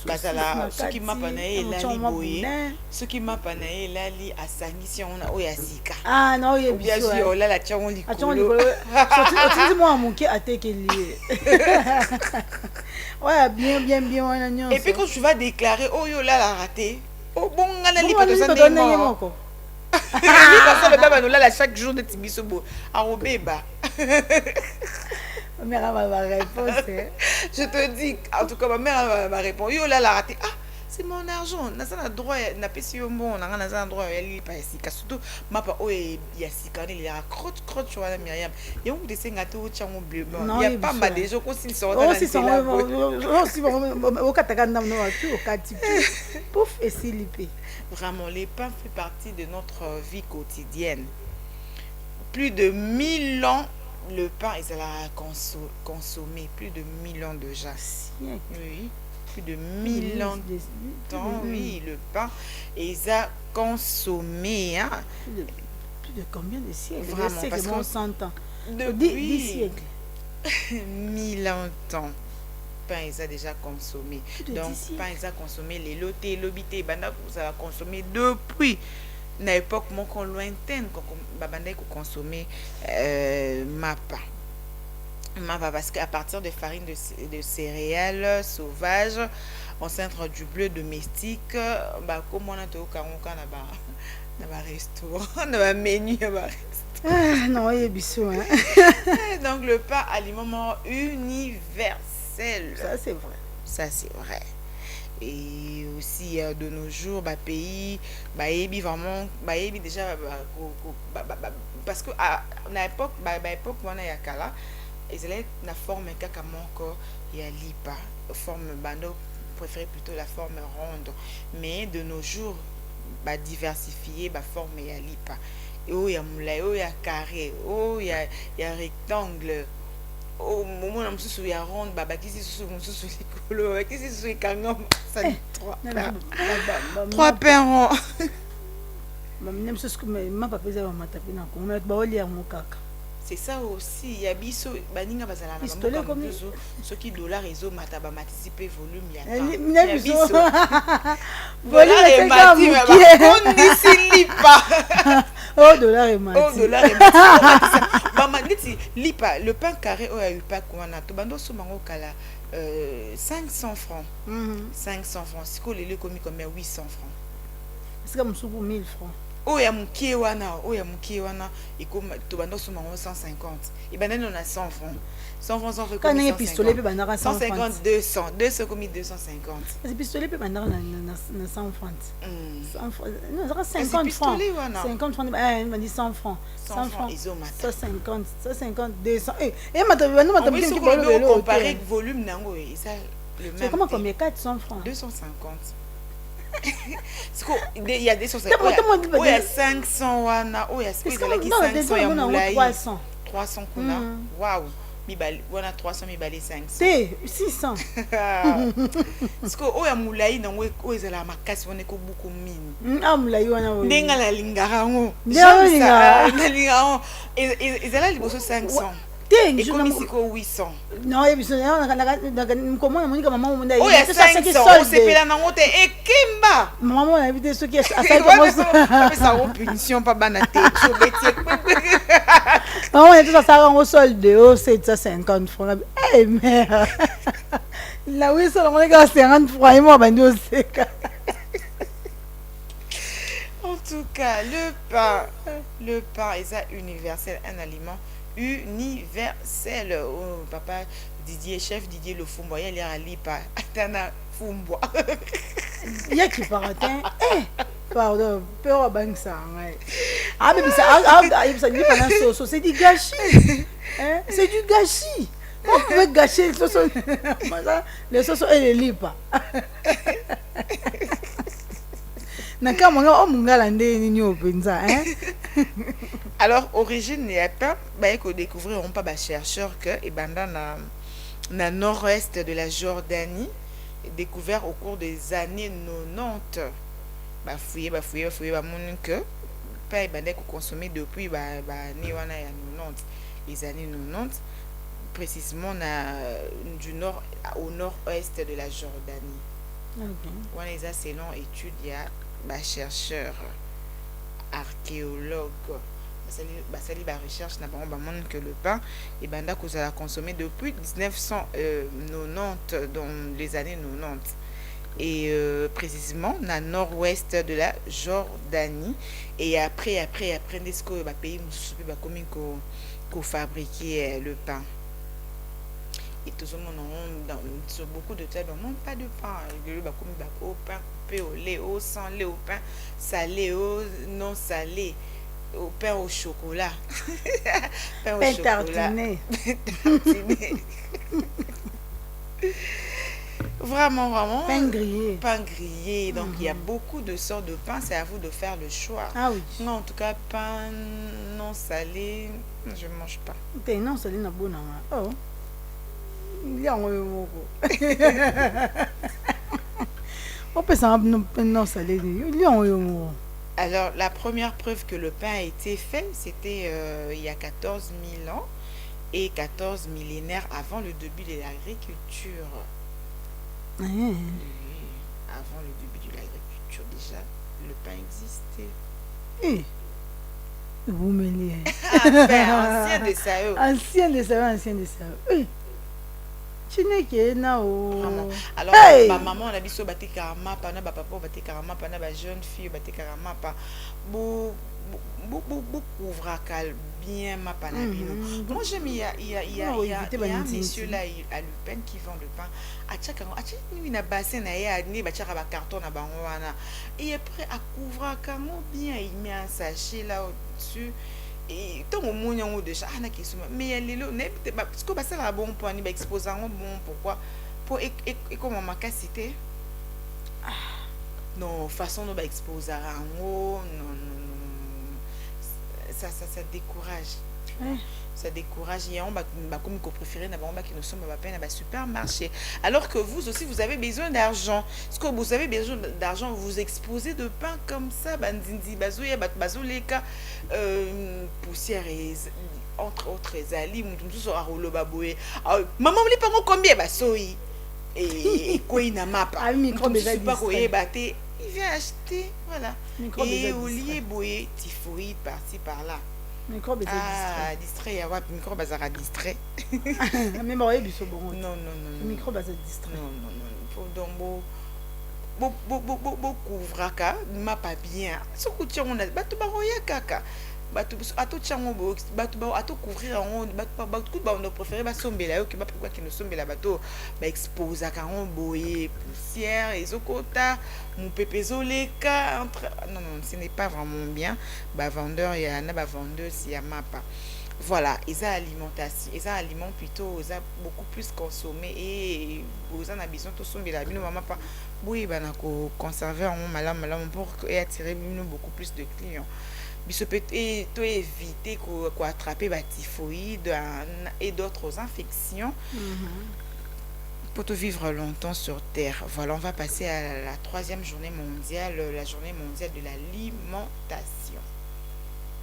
bazala soki mapa na ye elali boye soki mapa na ye elali asangisi yango na oyo asika non oyo biso olala tiango likolo otindi mwa moke atekeli ouais bien wana nyonso et puis quand tu vas déclarer oyo olala raté obonga na lipa tozande moko parce que le baba nous là chaque jour de tibiso bo arobeba. Ma mère va répondre. Je te dis, en tout cas ma mère va répondre. Yo là la raté. Ah, c'est mon argent. Na ça na droit na pesi yo bon, na na ça droit ya li pa ici. Surtout ma pa o ya sikane il y a crotte tu vois la Myriam. Et on de senga to chango bleu. Il y a pas mal de gens qui sont dans la aussi au katakanda no au katipi. Pouf et silipé. Vraiment, les pains fait partie de notre vie quotidienne. Plus de 1000 ans, le pain, il a consommé. Plus de 1000 ans déjà. Oui, plus de 1000 ans de temps, oui, le pain, il a consommé. Hein. Plus de combien de siècles? Vraiment, parce qu'on s'entend. Depuis 10 siècles. 1000 ans. Pain ils a déjà consommé. Donc pain ils a consommé les lotés, l'obité, banda ça a consommé depuis une époque mon lointaine quand banda ko consommer mapa parce qu'à partir de farine de céréales sauvages on s'intre du bleu domestique bah comme on a tout karonka na ba restaurant na ba menu non il est bisou hein. Donc le pain aliment universel. Ça c'est vrai. Ça c'est vrai. Et aussi de nos jours, pays, vraiment, déjà, parce que à l'époque, on a yakala, ils allaient la forme encore il y a lipa, forme bando préféré plutôt la forme ronde, mais de nos jours, diversifier, forme il y a lipa, oh il y a moulay, oh il y a carré, oh il y a rectangle. Au moment où je suis ronde, qui est likolo, qui est kangam, ça dit trois pains ronds. Même chose que ma papa faisait ma tapine en commun, bah oli à mon caca. C'est ça aussi, il y a biso baninga bazala na pistolet comme ceux qui dollar réseau mataba matisipe volume il y a biso. Dollar et mati mais on ne lipa. Oh dollar et mati. Oh dollar et mati. Maman dit lipa le pain carré au eu pas quoi na to bando so mango kala 500 francs. 500 francs. Si ko lele komi comme 800 francs. C'est comme sous 1000 francs. Oya mukie wana iko to bando so mango 150. Et ben on a 100 francs. 100 francs fait comme 150. Pistolet pe bandara 150 200 comme 250. C'est pistolet pe bandara na 100 francs. 100 francs. Non, ça 50 francs. 50 francs on dit 100 francs. 100 francs. 150 200. Et madame qui peut comparer volume nango et ça le même. C'est comment combien 400 francs. 250. Il y a des choses. Il y a 500 wana, il y a 500 ya moulai. 300 kuna. Waouh. On a 300 mibali 500. C'est 600. Parce que o ya moulai na o ezala makasi on ko beaucoup mine. Ah moulai wana o. Ndenga la lingarango. Lingarango. Ezala liboso 500. Et comme ici 800. Non, il y a comment on dit que maman on a oh, il y a 500, c'est payé dans monte et Kimba. Maman on a invité ceux qui a ça en punition pas banate. Maman on tout ça en solde, oh 750 francs. Eh mère. Là oui, ça on est à 50 francs et moi ben aussi. En tout cas, le pain est ça universel, un aliment universel. Oh, papa Didier, chef Didier le Fumbo, il y a lipa atana Fumbo. Il y a qui paratin. Pardon, peur banque ça. Ah mais ça dit pendant sauce, c'est du gâchis. Hein? C'est du gâchis. On peut gâcher les sauces. Les sauces et les lipa. Alors, origine n'est pas, il faut découvrir on pas chercheur que et dans nord-est de la Jordanie, découvert au cours des années 90. Fouiller que pas consommer depuis les années 90. précisément du nord au nord-ouest de la Jordanie. On les a selon études, il y a des chercheurs, archéologues, basali ba recherche na bango bamone que le pain et banda que ça a consommé depuis 1990 dans les années 90 et précisément na nord-ouest de la Jordanie et après des que ba pays mususu ba komi ko fabriquer le pain. Et tout le monde sur beaucoup de terres non pas de pain, le ba komi ba au pain coupé au lait, au sans lait, au pain salé, au non salé, au pain au chocolat. Pain au tartiné. Vraiment. Pain grillé. Pain grillé. Donc, il y a beaucoup de sortes de pain. C'est à vous de faire le choix. Ah oui. Non, en tout cas, pain non salé, je ne mange pas. Non salé, na bon. Oh. Il y a un on peut ça non salé. Il y a un Alors, la première preuve que le pain a été fait, c'était il y a 14 000 ans et 14 millénaires avant le début de l'agriculture. Oui, avant le début de l'agriculture, déjà, le pain existait. Vous mêlez. Ancien de ça. Ancien de ça. Tu n'es que non. Alors, ma maman, on a dit que batté karama, pana papa, batté karama, pana ba jeune fille, batté karama, pa beaucoup ouvracal bien ma panabino. Moi j'aime il y a un monsieur là à Lupin qui vend le pain. A chaque il na bassin na ya ni ba chaka ba carton na bango wana. Et après à couvrir comment bien il met un sachet là au-dessus. Et tant au monde en haut de ça na qui mais les lo n'est parce que ça va bon pour ni ba exposer bon pourquoi pour et comment ma cité non façon de ba exposer en haut non ça décourage. Ça décourage. Et on va comme préférer qui nous sommes à supermarché. Alors que vous aussi, vous avez besoin d'argent. Est-ce que vous avez besoin d'argent, vous exposez de pain comme ça, bandindi, bazouya, bazoleka, poussière et entre autres ali, tout ça à rouler baboué. Maman, vous pas combien basoui et quoi il n'a pas. Ah micro déjà dit. Il vient acheter, voilà. Et au lieu boyer, typhoïde par-ci par-là. Microbe distrait, il y a un microbe à distrait. Mais moi, il est bon. Non. Microbe à distrait. Non. Faut donc beaucoup vraka, m'a pas bien. Ce que tu as, on a battu baroya kaka. Battu à tout chango, battu à tout couvrir en battu on a préféré basombe là, qui m'a pourquoi qui nous sombe là bateau, expose à caron boyer, poussière, et zokota, mon pépézoleka entre. Non, ce n'est pas vraiment bien. Bah vendeur, il y a ba vendeuse, il y a ma pas. Voilà, ils ont alimentation, ils ont aliment plutôt, ils ont beaucoup plus consommé et ils ont besoin de somber là, nous maman pas. Oui, ben on conserver en malam pour attirer beaucoup plus de clients. Il peut éviter qu'on attraper la typhoïde et d'autres infections pour te vivre longtemps sur Terre. Voilà, on va passer à la troisième journée mondiale, la journée mondiale de l'alimentation.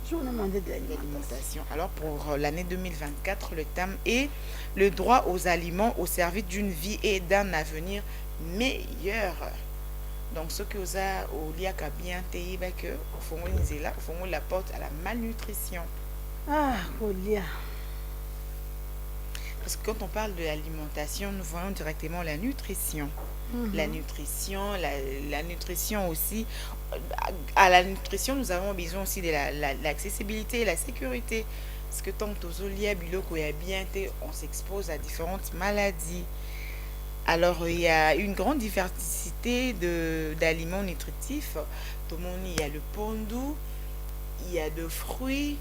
Journée mondiale de l'alimentation. Alors pour l'année 2024, le thème est le droit aux aliments au service d'une vie et d'un avenir meilleur. Donc, ce que vous avez au liak a bien taillé, que on la porte à la malnutrition. Ah, au liak. Parce que quand on parle de l'alimentation, nous voyons directement la nutrition. La nutrition, la nutrition aussi. À la nutrition, nous avons besoin aussi de l'accessibilité et la sécurité. Parce que tant que on s'expose à différentes maladies. Alors, il y a une grande diversité d'aliments nutritifs. Tout le monde, il y a le pondou, il y a de fruits,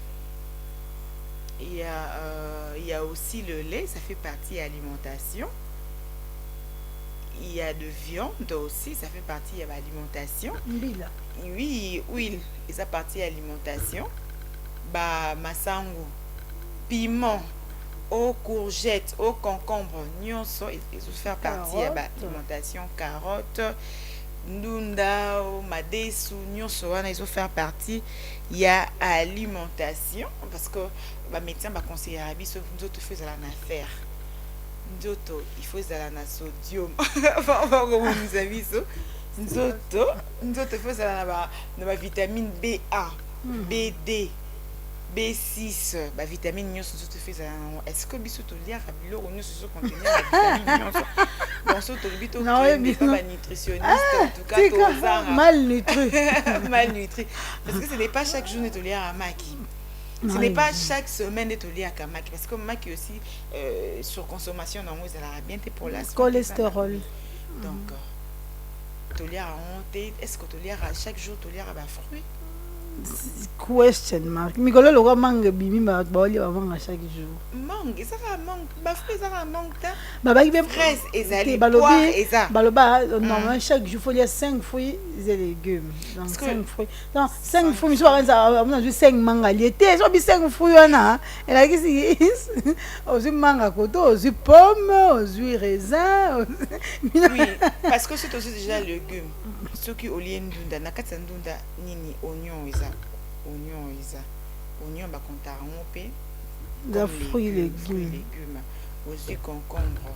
il y a aussi le lait, ça fait partie de l'alimentation. Il y a de viande aussi, ça fait partie de l'alimentation. Oui, huile, ça fait partie de l'alimentation. Massango, piment, aux courgettes, aux concombres, ils vont faire partie de l'alimentation, carottes, ndunda madesu nyonso wana ils vont faire partie il y a alimentation parce que ba médecin ba conseiller biso nzoto faut ezala na fer nzoto il faut ezala na sodium va biso nzoto faut ezala na ba vitamine B1 B2 B6 ba vitamine nyonso nzoto faut ezala na est-ce que biso to lire biloko nyonso so contenir la vitamine nyonso bon so to bito pas nutritionniste en tout cas to malnutri parce que ce n'est pas chaque journée to lire à maki. Ce n'est pas chaque semaine de te lire à maki parce que maki aussi sur consommation dans moi ça la bien pour la cholestérol. Donc te lire à honte, est-ce que te lire à chaque jour te lire à fruits? Question mark. Mikolo lo mangue bimi ba boli ba manga chaque jour. Mangue, ça va mangue, ba fruits ça va mangue ta. Ba ba be fraise ezali poire eza. Baloba normalement chaque jour faut lire 5 fruits et légumes. Donc 5 fruits. Non, 5 fruits so on a 5 manga liété, so bi 5 fruits ona. Et là qui c'est ozu manga koto, ozu pomme, ozu raisin. Oui, parce que c'est aussi déjà légumes. Ceux qui au lien ndunda na kati ndunda nini oignon ba konta pe des fruits légumes aux concombre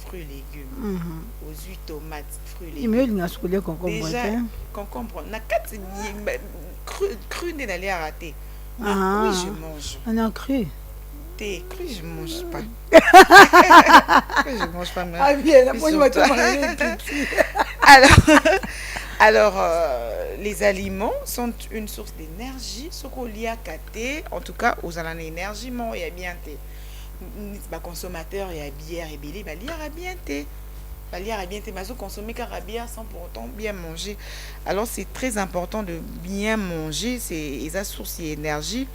fruits légumes aux tomates fruits légumes il me dit que concombre déjà concombre na kati cru de d'aller à rater oui je mange on a cru cru je mange pas je mange pas mais ah bien moi je alors les aliments sont une source d'énergie ce qu'on lit à caté en tout cas aux allant énergie il y a bien té ba consommateur il y a bière et belé ba lire à bien té mais consommer car bière sans pour autant bien manger. Alors c'est très important de bien manger, c'est la source d'énergie.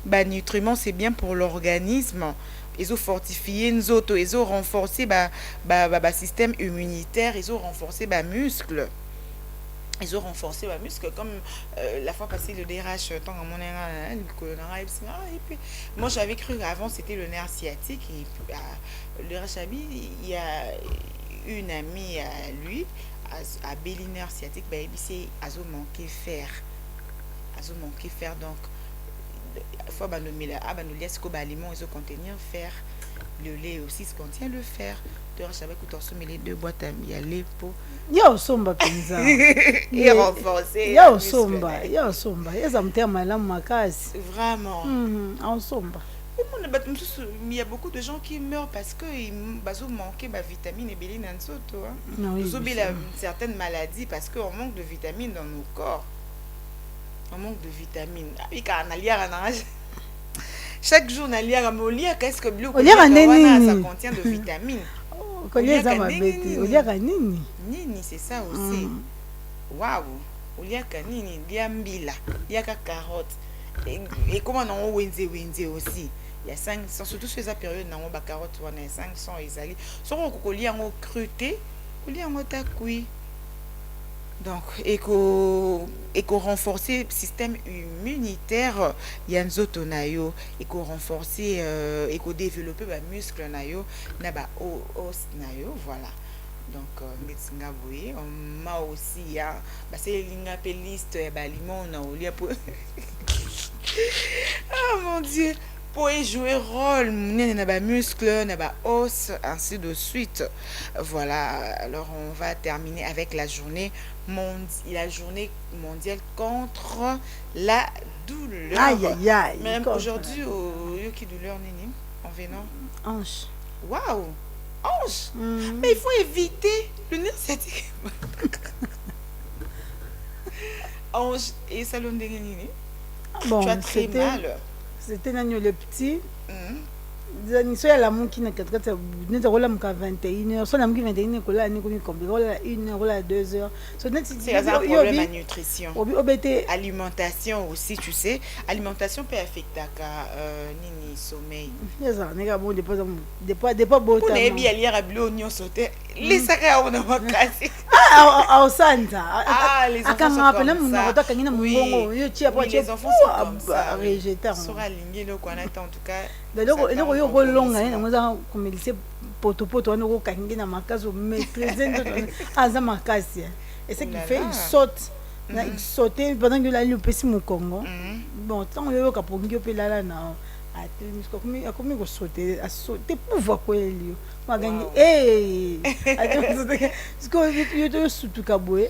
Bah nutriments c'est bien pour l'organisme. Ils ont fortifié nos autos, ils ont renforcé système immunitaire, ils ont renforcé muscles. Ils ont renforcé ma muscle comme la fois passée le DRH tant à mon et puis moi j'avais cru avant c'était le nerf sciatique et puis le DRH il y a une amie à lui à Béli nerf sciatique c'est azo manqué fer donc fois nommer là aliment ils ont contenir fer le lait aussi contient le fer. Les 2 boîtes il y a les pots yo somba penza et renforcer yo somba eza mtema la makasi vraiment en somba il y a beaucoup de gens qui meurent parce que ils manquent de vitamines et béline en soto nous oublions certaines maladies parce qu'on manque de vitamines dans nos corps on manque de vitamines et quand on a lié chaque jour on a lié qu'est-ce que ça contient de vitamines. Nini c'est ça aussi. Waouh. Oliaka nini, liambila, liaka carotte. Et comment on wenze aussi. Il y a 500 surtout sur cette période on ba carotte on a 500 ezali. So ko lia ngo cruté, ko lia ngo ta cuit. Donc éco renforcer le système immunitaire yanzoto nayo éco renforcer éco développer ba muscle nayo na ba os nayo voilà donc médecin boye on m'a aussi ya ba c'est linga pe liste ba limon na olia pour ah mon dieu pour jouer rôle na ba muscle na ba os ainsi de suite voilà. Alors on va terminer avec la journée mondiale contre la douleur. Aïe aïe aïe. Même aujourd'hui au qui douleur nini en venant hanche. Waouh, hanche. Mais il faut éviter le nerf sciatique. Hanche et salon de nini. Bon, tu as très mal. C'était le petit. Zaniso ya la monki na 4 net rola mka 21h so na mki 21h ko la ni ko mi compliqué rola 1h rola 2h so net c'est un problème à nutrition alimentation aussi tu sais alimentation peut affecter nini sommeil yesa nega bon depa bota on est bien lire à bleu oignon sauté les saka on a makasi au santa les enfants sont comme ça végétarien sera aligné le qu'on attend en tout cas donc yo ko longa na ngoza komelise poto wana ko kangi na makazo maîtriser aza makasi Et ce Oh qu'il là fait, là. il saute. Il sautait pendant que là, il est au Congo. Bon, tant que le Capongi est là, non. A comigo sauter, a sauter pouvoir quoi ele. Ma gagné. Eh! Parce que eu te surtout Kaboué.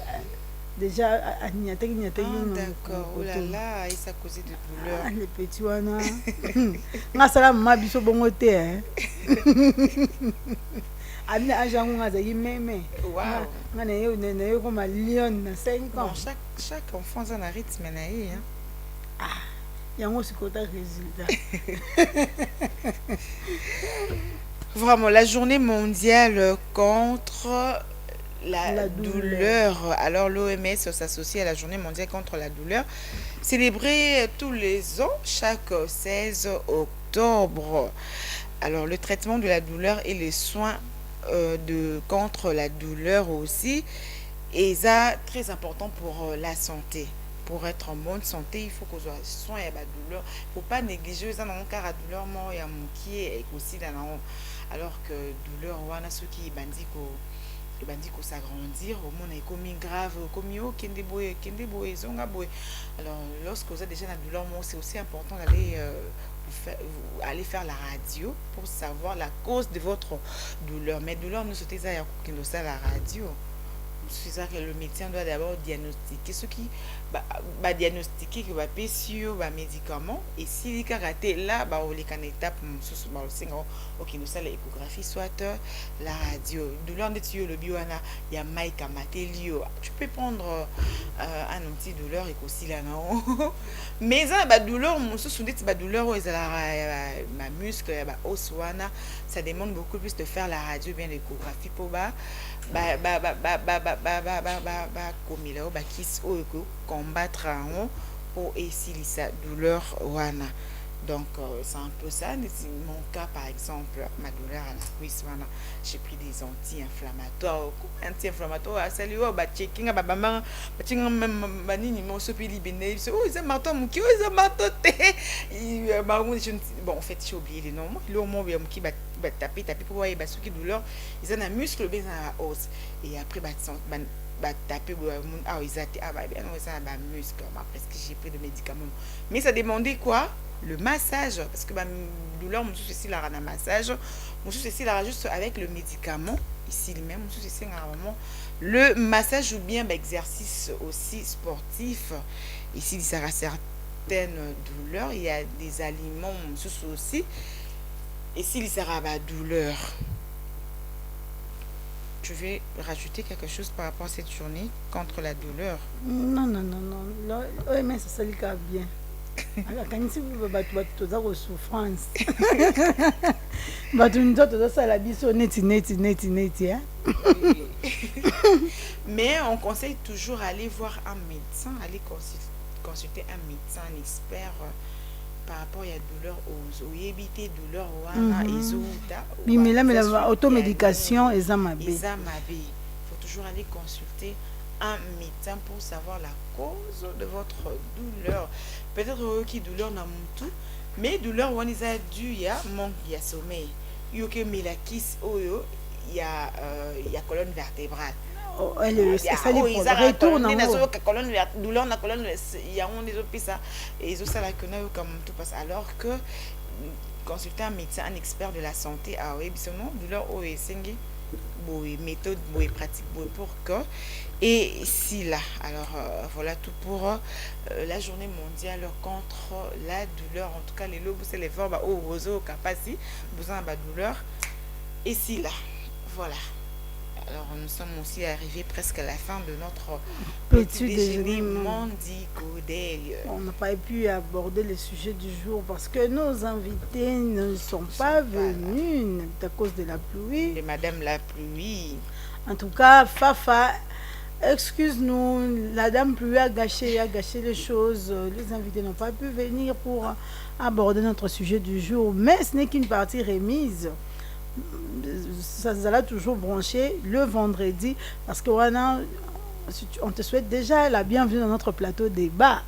Déjà à Niaté. D'accord. Oh là là, et ça causait de douleur. Les petits wana. Nga sala mama biso bongo te hein. Amina ajangu nga za yimeme. Wow. Nga na yo comme lion na 5 ans. Bon, chaque enfant a un rythme na ye hein. Yango sikota résultat. Vraiment, la journée mondiale contre la douleur. Alors l'OMS s'associe à la journée mondiale contre la douleur, célébrée tous les ans, chaque 16 octobre. Alors le traitement de la douleur et les soins contre la douleur aussi, et ça très important pour la santé. Pour être en bonne santé, il faut qu'on soit soin et la douleur. Il ne faut pas négliger ça dans le cas de douleur, il y a mon qui est aussi dans alors que douleur, on a ceux qui bandit qu'on s'agrandir, au monde est comme grave, comme yo, alors lorsque vous avez déjà la douleur, c'est aussi important d'aller aller faire la radio pour savoir la cause de votre douleur. Mais douleur, nous sommes à la radio. C'est ça que le médecin doit d'abord diagnostiquer ce qui va diagnostiquer que va payer sur les médicaments, et si les raté là on les can étape ok nous ça l'échographie soit la radio douleur de le bioana il y a Mike Matelio, tu peux prendre un antidouleur et aussi là non mais ça douleur mon sous douleur ma muscle oswana, ça demande beaucoup plus de faire la radio bien l'échographie pour comme il a combattre pour essayer sa douleur wana. Donc c'est un peu ça. Mon cas par exemple, ma douleur à la cuisse wana, j'ai pris des anti-inflammatoires salut checking maman même banini mon sopi libéné oh ils m'attendent qui ils m'attendent bon en fait j'ai oublié les noms le mot qui va taper pour voir ce qui douleur ils ont un muscle bien à os et après taper ils bien non ça muscle après que j'ai pris de médicaments mais ça demandait quoi le massage parce que douleur mon souci là un massage mon souci là juste avec le médicament ici même mon souci vraiment le massage ou bien exercice aussi sportif ici ça a certaines douleurs il y a des aliments mon souci aussi et s'il sera douleur. Tu veux rajouter quelque chose par rapport à cette journée contre la douleur? Non. Oui, mais ça s'allie bien. Quand si vous avez une souffrance, mais on conseille toujours aller voir un médecin, aller consulter un médecin, un expert par rapport à la douleur aux éviter douleur mais la automédication et ça m'a il faut toujours aller consulter un médecin pour savoir la cause de votre douleur. Peut-être qui douleur n'a tout, mais douleur on is a dû il y a manque il y a sommeil. Il y a que milakis il y a colonne vertébrale. Ça les retourne en colonne douleur na colonne il y a on des autres ça et ils ont ça là que nous comme tout passe alors que consulter un médecin un expert de la santé ah oui non douleur au sengi méthode pratique pour que et si là alors voilà tout pour la journée mondiale contre la douleur en tout cas les lobes c'est les verbes au roseau capacité besoin de douleur et si là voilà. Alors nous sommes aussi arrivés presque à la fin de notre petit déjeuner mondico. On n'a pas pu aborder le sujet du jour parce que nos invités ne sont pas venus à cause de la pluie. De Madame la pluie. En tout cas, Fafa, excuse-nous, la dame pluie a gâché les choses. Les invités n'ont pas pu venir pour aborder notre sujet du jour, mais ce n'est qu'une partie remise. Ça sera toujours branché le vendredi parce que on te souhaite déjà la bienvenue dans notre plateau débat.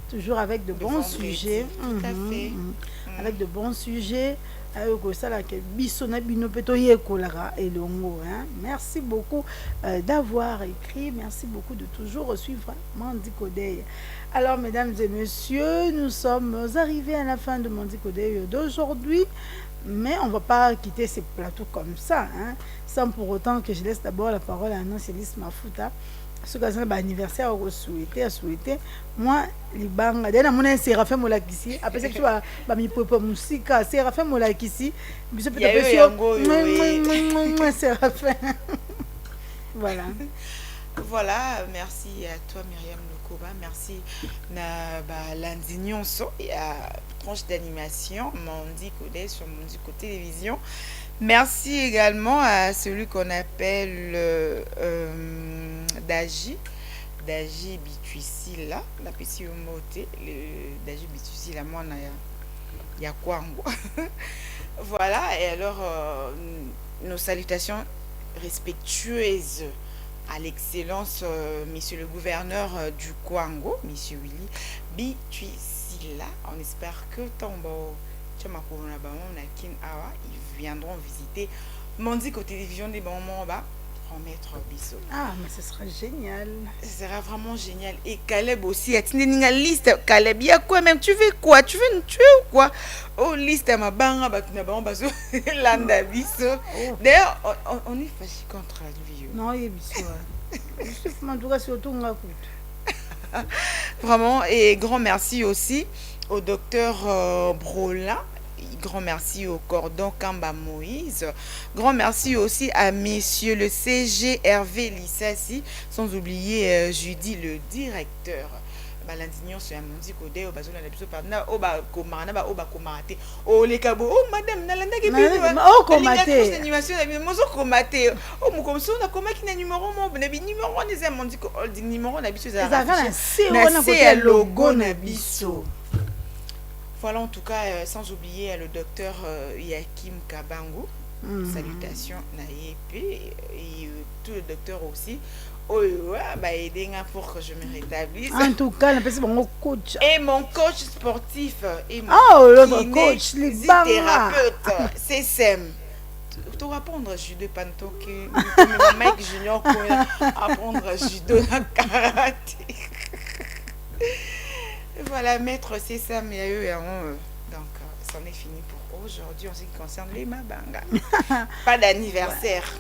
Toujours avec de bons sujets. Tout à fait. Avec de bons sujets. Merci beaucoup d'avoir écrit. Merci beaucoup de toujours suivre Mandiko Day. Alors, mesdames et messieurs, nous sommes arrivés à la fin de Mandiko Day d'aujourd'hui. Mais on ne va pas quitter ces plateaux comme ça, hein, sans pour autant que je laisse d'abord la parole à Nancelis Mafuta. Ce que c'est l'anniversaire au souhaité. Moi, les bangs, d'ailleurs, mon Séraphin Molakissi, après ça, tu vois, mi popo musique, Séraphin Molakissi, je peux te Séraphin. Voilà. Voilà, merci à toi Myriam Lokoba, merci à l'Indignon et à tranche d'animation Mandiko Day sur Mandiko Télévision. Merci également à celui qu'on appelle Daji Bituisi là, la petite moté, Daji Bituisi là, moi il y a quoi voilà, et alors nos salutations respectueuses à l'excellence, monsieur le gouverneur du Kwango, monsieur Willy Bituisila. On espère que Tombo, ils viendront visiter Mandiko Télévision des bons moments bas. Maître Bissot. Ah, mais ce sera génial. Ce sera vraiment génial. Et Caleb aussi, une liste. Caleb, il y a quoi même? Tu veux quoi? Tu veux nous tuer ou quoi? Oh, liste à ma banga, Landa Bissot. D'ailleurs, on est fâché contre lui. Non, il est Bissot. Vraiment, et grand merci aussi au docteur Brolin. Grand merci au cordon Kamba Moïse. Grand merci aussi à messieurs le CG Hervé Lissassi, sans oublier Judy le directeur. L'indignon sur un Mandiko Day au bazon la biso parna au ba komana ba au ba komate o le kabo oh madame nalanda ke oh komate animation na mozo komate oh mu comme ça on a komaki na numéro mo na bi numéro on des Mandiko di numéro na biso za na c'est logo na biso. Voilà, en tout cas, sans oublier le docteur Yakim Kabango. Salutations, Naïpe, et tout le docteur aussi. Oh, aider pour que je me rétablisse. En tout cas, c'est mon coach. Et mon coach sportif. Et mon l'autre coach, les thérapeute, c'est Sem. Tu vas apprendre judo panto que Mike Junior pour apprendre judo dans karaté. Voilà, maître, c'est ça, mais donc, c'en est fini pour aujourd'hui en ce qui concerne les Mabanga. Pas d'anniversaire.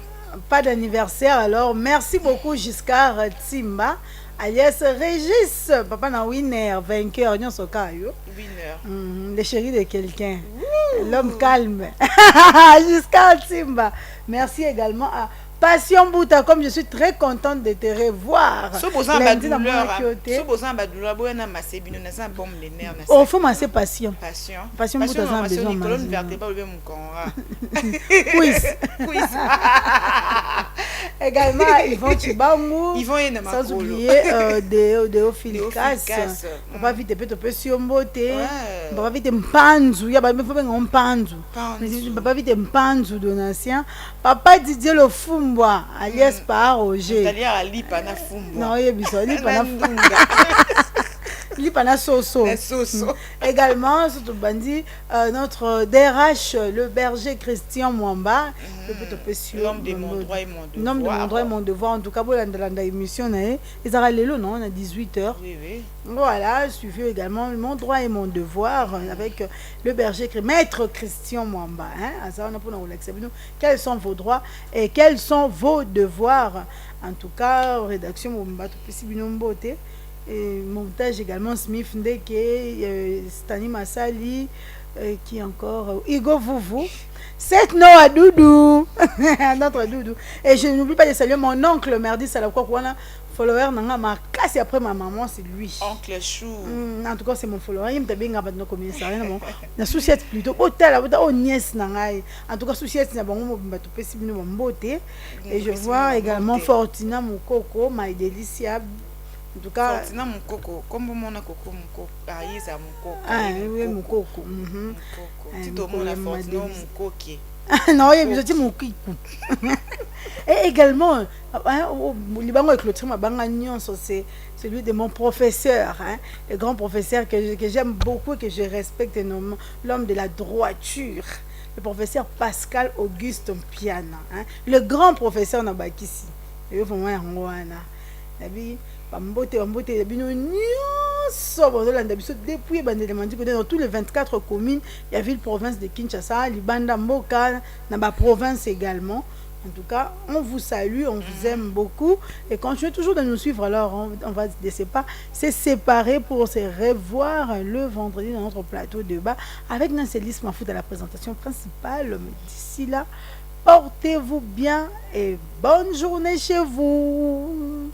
Pas d'anniversaire, alors merci beaucoup Giscard Timba, alias Régis, papa na winner, vainqueur, nous sommes winner. Le chéri de quelqu'un, l'homme calme. Giscard Timba. Merci également à Passion Bouta, comme je suis très contente de te revoir. Oh, faut masser Passion. Passion Bouta, ça a besoin de également, Yvon Chibamou. Sans oublier Déophile Casse. Papa vite peut te siomboter. Papa vite mpanzu. Il y a pas de mpanzu. Papa vite mpanzu donation. Papa Didier le Fumba. Alias par Roger. Non, il y a besoin de Lipana Soso. Également, surtout bandit, notre DRH, le berger Christian Mwamba, l'homme de mon droit et mon devoir. L'homme de mon droit et mon devoir. En tout cas, pour la émission, ils ont allé non, on a 18h. Oui, oui. Voilà, suivi également mon droit et mon devoir avec le berger maître Christian Mwamba. Quels sont vos droits et quels sont vos devoirs? En tout cas, rédaction Mwamba, tout et montage également Smith Ndeke, Stani Massali, qui encore Igo Vouvou, c'est Noah Doudou, notre Doudou. Et je n'oublie pas de saluer mon oncle Merdi Salakwa, follower nanga ma casse après ma maman, c'est lui. Oncle Chou. En tout cas, c'est mon follower. Il me bien capable de commissariat. La souciette plutôt. Au nièce nangai. En tout cas, souciette na bango mo to pesi bino mbote. Et je vois également Fortina Mukoko, my déliciable. En tout cas, Fortina Mukoko, comme mon coco Mukoko, Aïsa Mukoko. Ah oui, Mukoko. Tito mon la Fortina Mukoki. Non, il y a besoin de Mukiki. Et également, c'est celui de mon professeur, le grand professeur que j'aime beaucoup, que je respecte énormément, l'homme de la droiture, le professeur Pascal Auguste Mpiana, hein, le grand professeur Nabakisi. Et vous voyez, depuis dans tous les 24 communes, il y avait une province de Kinshasa, Libanda Mboka, dans la province également. En tout cas, on vous salue, on vous aime beaucoup et continuez toujours de nous suivre. Alors, on va se séparer pour se revoir le vendredi dans notre plateau de débat avec Nancelis Mafout à la présentation principale. Mais d'ici là, portez-vous bien et bonne journée chez vous.